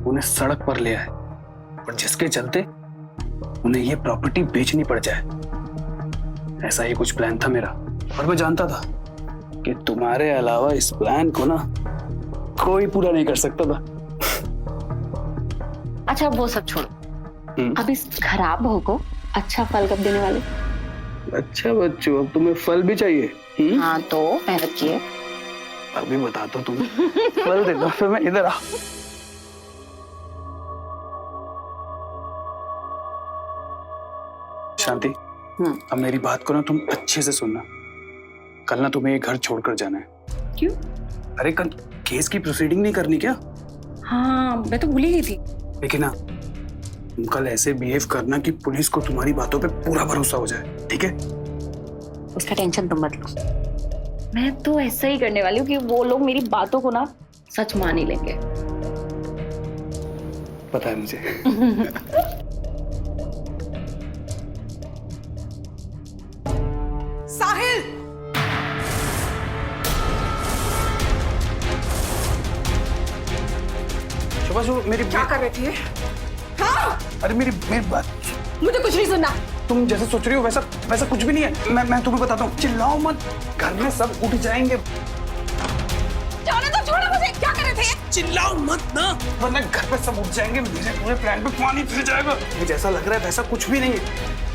Speaker 13: उन्हें सड़क पर ले आए, और जिसके चलते उन्हें ये प्रॉपर्टी बेचनी पड़ जाए। ऐसा ही कुछ प्लान था मेरा, और मैं जानता था कि तुम्हारे अलावा इस प्लान को ना कोई पूरा नहीं कर सकता था।
Speaker 15: अच्छा, वो सब छोड़ो। अब इस खराब बहू को अच्छा फल कब देने वाले?
Speaker 13: अच्छा बच्चों, अब तुम्हें फल भी चाहिए?
Speaker 15: हाँ, तो मेहनत किए।
Speaker 13: अभी बताता हूँ तुम्हें। फल दे दो, फिर मैं इधर आ। शांति, अब मेरी बात को ना तुम अच्छे से सुनना। कल ना तुम्हें ये घर छोड़कर जाना है।
Speaker 15: क्यों?
Speaker 13: अरे कल केस की प्रोसीडिंग नहीं करनी क्या?
Speaker 15: हाँ, मैं तो भूल ही गई थी।
Speaker 13: लेकिन ना तुम कल ऐसे बिहेव करना कि पुलिस को तुम्हारी बातों पे पूरा भरोसा हो जाए, ठीक है?
Speaker 15: उसका टेंशन तुम मत लो, मैं तो ऐसा ही करने वाली हूँ कि वो लोग मेरी बातों को ना सच मान ही लेंगे।
Speaker 13: पता है मुझे।
Speaker 6: साहिल,
Speaker 13: शुभ मेरी
Speaker 6: क्या कर रहे थे? हाँ?
Speaker 13: अरे मेरी बात,
Speaker 6: मुझे कुछ नहीं सुनना।
Speaker 13: तुम जैसे सोच रही हो वैसा कुछ भी नहीं है। मैं तुम्हें बताता हूँ, चिल्लाओ मत, घर में सब उठ जाएंगे।
Speaker 6: जाने दो, छोड़ो मुझे। क्या कर रहे थे?
Speaker 13: चिल्लाओ मत ना, वरना घर पे सब उठ जाएंगे, मेरे पूरे प्लान पे पानी फिर जाएगा। मुझे जैसा लग रहा है वैसा कुछ भी नहीं है।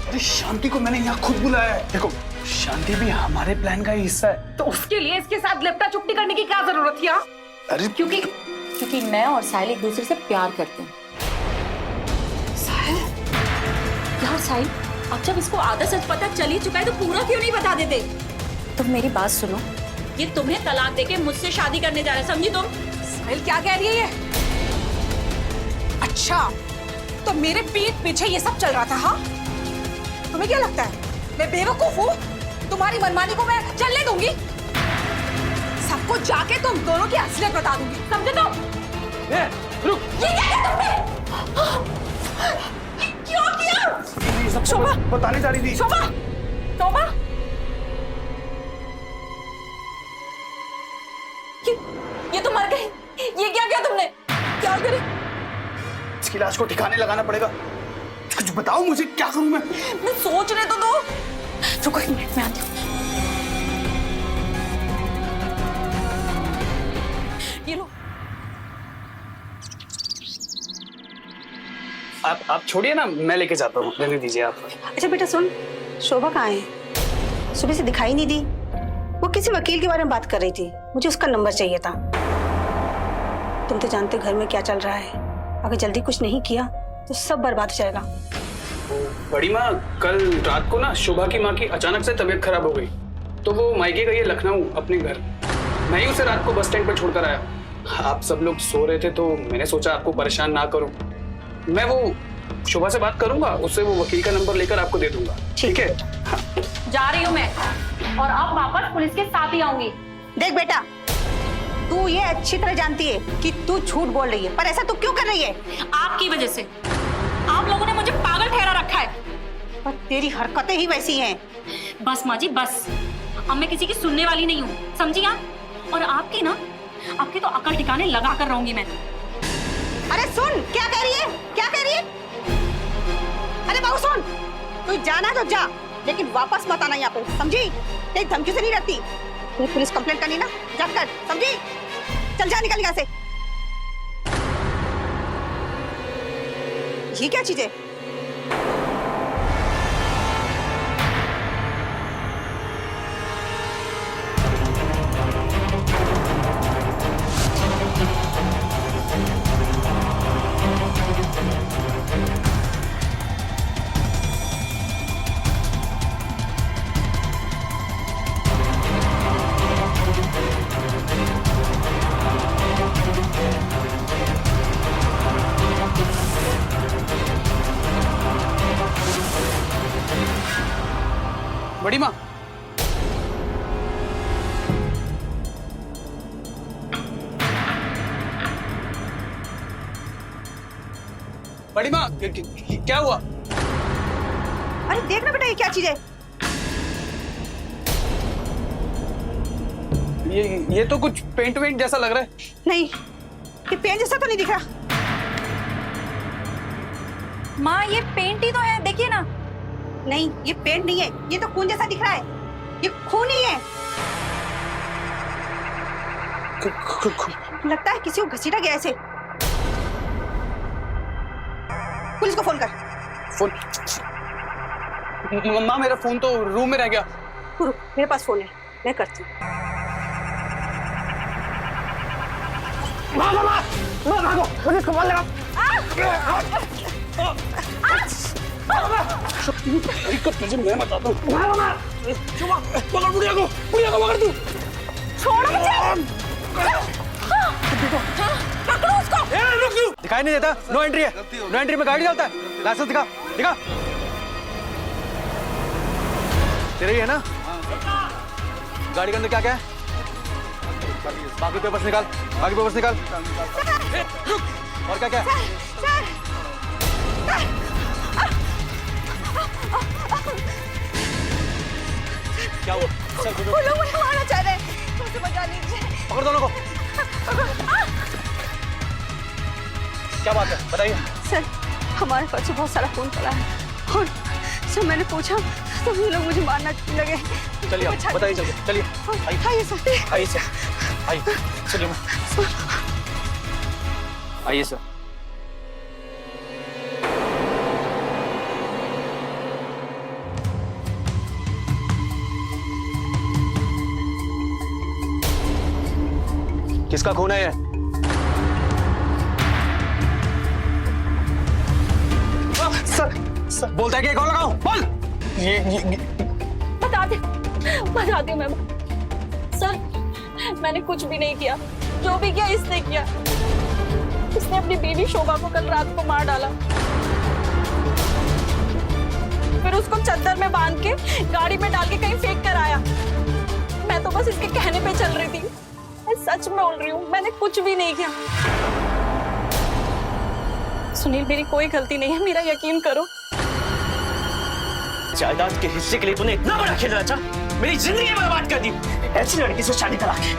Speaker 13: अरे शांति को मैंने यहाँ खुद बुलाया है। देखो, शांति भी हमारे प्लान का हिस्सा है।
Speaker 6: तो उसके लिए इसके साथ लिपटा चुपटी करने की क्या जरूरत थी?
Speaker 13: अरे
Speaker 15: क्योंकि मैं और साहिल एक दूसरे से प्यार करते हैं। यार साहिल, अब जब इसको आधा सच पता चल ही चुका है तो पूरा क्यों नहीं बता देते? तुम मेरी बात सुनो, ये तुम्हें तलाक देके मुझसे शादी करने जा रहा है, समझी तुम?
Speaker 6: साहिल क्या कह रही है ये? अच्छा, तो मेरे पीठ पीछे ये सब चल रहा था? हाँ, तुम्हें क्या लगता है मैं बेवकूफ हूँ? तुम्हारी मनमानी को मैं चलने दूंगी? सबको जाके तुम दोनों की असलियत बता दूंगी, समझे तुम?
Speaker 13: रुक,
Speaker 6: ये क्या किया तुमने? क्यों किया?
Speaker 13: शोभा बताने जा रही थी।
Speaker 6: शोभा, शोभा,
Speaker 15: ये तो मर गई। ये क्या किया तुमने?
Speaker 6: क्या करे?
Speaker 13: इसकी लाश को ठिकाने लगाना पड़ेगा। कुछ बताओ मुझे, क्या करूं मैं?
Speaker 15: मैं सोचने तो दो। रुको एक मिनट, मैं आती हूँ। ये लो।
Speaker 13: आप छोड़िए ना, मैं लेके जाता हूँ, रहने दीजिए आप।
Speaker 12: अच्छा बेटा सुन, शोभा कहाँ है? सुबह से दिखाई नहीं दी। वो किसी वकील के बारे में बात कर रही थी, मुझे उसका नंबर चाहिए था। तुम तो जानते घर में क्या चल रहा है, अगर जल्दी कुछ नहीं किया तो सब बर्बाद हो जाएगा।
Speaker 13: बड़ी माँ, कल रात को ना शोभा की माँ की अचानक से तबीयत खराब हो गई, तो वो मायके गई है लखनऊ अपने घर। मैं ही उसे रात को बस स्टैंड पर छोड़कर आया। आप सब लोग सो रहे थे तो मैंने सोचा आपको परेशान ना करूं। मैं वो शोभा से बात करूंगा, उससे वो वकील का नंबर लेकर आपको दे दूंगा, ठीक है? हाँ।
Speaker 15: जा रही हूँ मैं, और अब वापस पुलिस के साथ ही आऊंगी।
Speaker 12: देख बेटा, तू ये अच्छी तरह जानती है कि तू झूठ बोल रही है, पर ऐसा तू क्यों कर रही है?
Speaker 15: आपकी वजह से। आप लोगों ने मुझे पागल ठहरा रखा है।
Speaker 12: पर तेरी हरकतें ही वैसी हैं।
Speaker 15: बस माँ जी बस, अब मैं किसी की सुनने वाली नहीं हूँ, समझी आप? और आपकी तो अकल ठिकाने लगा कर रहूंगी मैं।
Speaker 12: अरे सुन, क्या कह रही है? क्या कह रही है? अरे बहू सुन, तू जाना तो जा, लेकिन वापस मत आना यहाँ पे, समझी? तेरी धमकी से नहीं डरती। तुझे पुलिस कंप्लेंट करनी ना, जा कर, समझी? चल जा, निकल यहाँ से। ये क्या चीज है?
Speaker 13: बड़ी माँ, बड़ी माँ, क्या हुआ?
Speaker 12: अरे देख ना बेटा, ये क्या चीज है?
Speaker 13: ये तो कुछ पेंट वेंट जैसा लग रहा है।
Speaker 12: नहीं, ये पेन जैसा तो नहीं दिख रहा।
Speaker 15: माँ ये पेंट ही तो है, देखिए ना।
Speaker 12: नहीं, ये पेंट नहीं है, ये तो खून जैसा दिख रहा है। ये खून ही है। लगता है किसी को घसीटा गया ऐसे। पुलिस को फोन कर।
Speaker 13: फोन? माँ मेरा फोन तो रूम में रह गया।
Speaker 12: रुक, मेरे पास फोन है, मैं करती हूँ।
Speaker 13: भागो, पुलिस को फोन लगा।
Speaker 3: तुझे मैं बताता हूँ। पकड़ बुढ़िया को पकड़ तू।
Speaker 5: छोड़ो मुझे। पकड़ो उसको।
Speaker 3: रुक तू।
Speaker 4: दिखाई नहीं देता, नो एंट्री है, नो एंट्री में गाड़ी डालता है। लाइसेंस दिखा, दिखा। तेरा ही है ना? गाड़ी के अंदर क्या क्या है? बाकी पेपर्स निकाल, बाकी पेपर्स निकाल। और क्या क्या है? क्या हुआ?
Speaker 5: वो लोग मुझे मारना चाह रहे हैं, मुझे बचा लीजिए।
Speaker 4: पकड़ दोनों को। क्या बात है, बताइए।
Speaker 12: सर हमारे पास से बहुत सारा फोन पड़ा है और सर मैंने पूछा तो ये लोग मुझे मारना लगे।
Speaker 4: चलिए आप बताइए, चलिए
Speaker 12: आइए सर।
Speaker 4: आइए सर, आइए चलिए। आइए सर। किसका खून है ये? सर बोलता है कि कौन लगाऊं? बोल। ये
Speaker 5: बता दे मैं। सर मैंने कुछ भी नहीं किया, जो भी किया इसने किया। इसने अपनी बीवी शोभा को कल रात को मार डाला, फिर उसको चद्दर में बांध के गाड़ी में डाल के कहीं फेंक कर आया। मैं तो बस इसके कहने पे चल रही थी। मैं सच में बोल रही हूँ, मैंने कुछ भी नहीं किया। सुनील मेरी कोई गलती नहीं है, मेरा यकीन करो।
Speaker 10: जायदाद के हिस्से के लिए तूने इतना बड़ा खेल रचा, मेरी जिंदगी बर्बाद कर दी ऐसी लड़की से शादी करा के।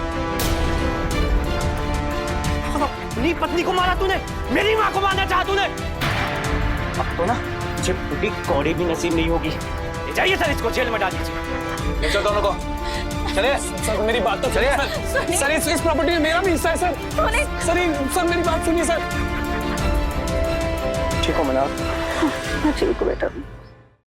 Speaker 10: अपनी पत्नी को मारा तूने, मेरी माँ को मारना चाहा तूने। अब तो ना मुझे पूरी कौड़ी भी नसीब नहीं होगी। ले जाइए सर, इसको जेल में डाल दीजिए।
Speaker 4: ले चलो दोनों को। चलिए
Speaker 13: सर मेरी बात तो
Speaker 4: चलिए।
Speaker 13: सर इस प्रॉपर्टी में मेरा भी हिस्सा है सर। सर मेरी बात सुनिए सर।
Speaker 4: ठीक हो मना?
Speaker 12: ठीक हो बेटा।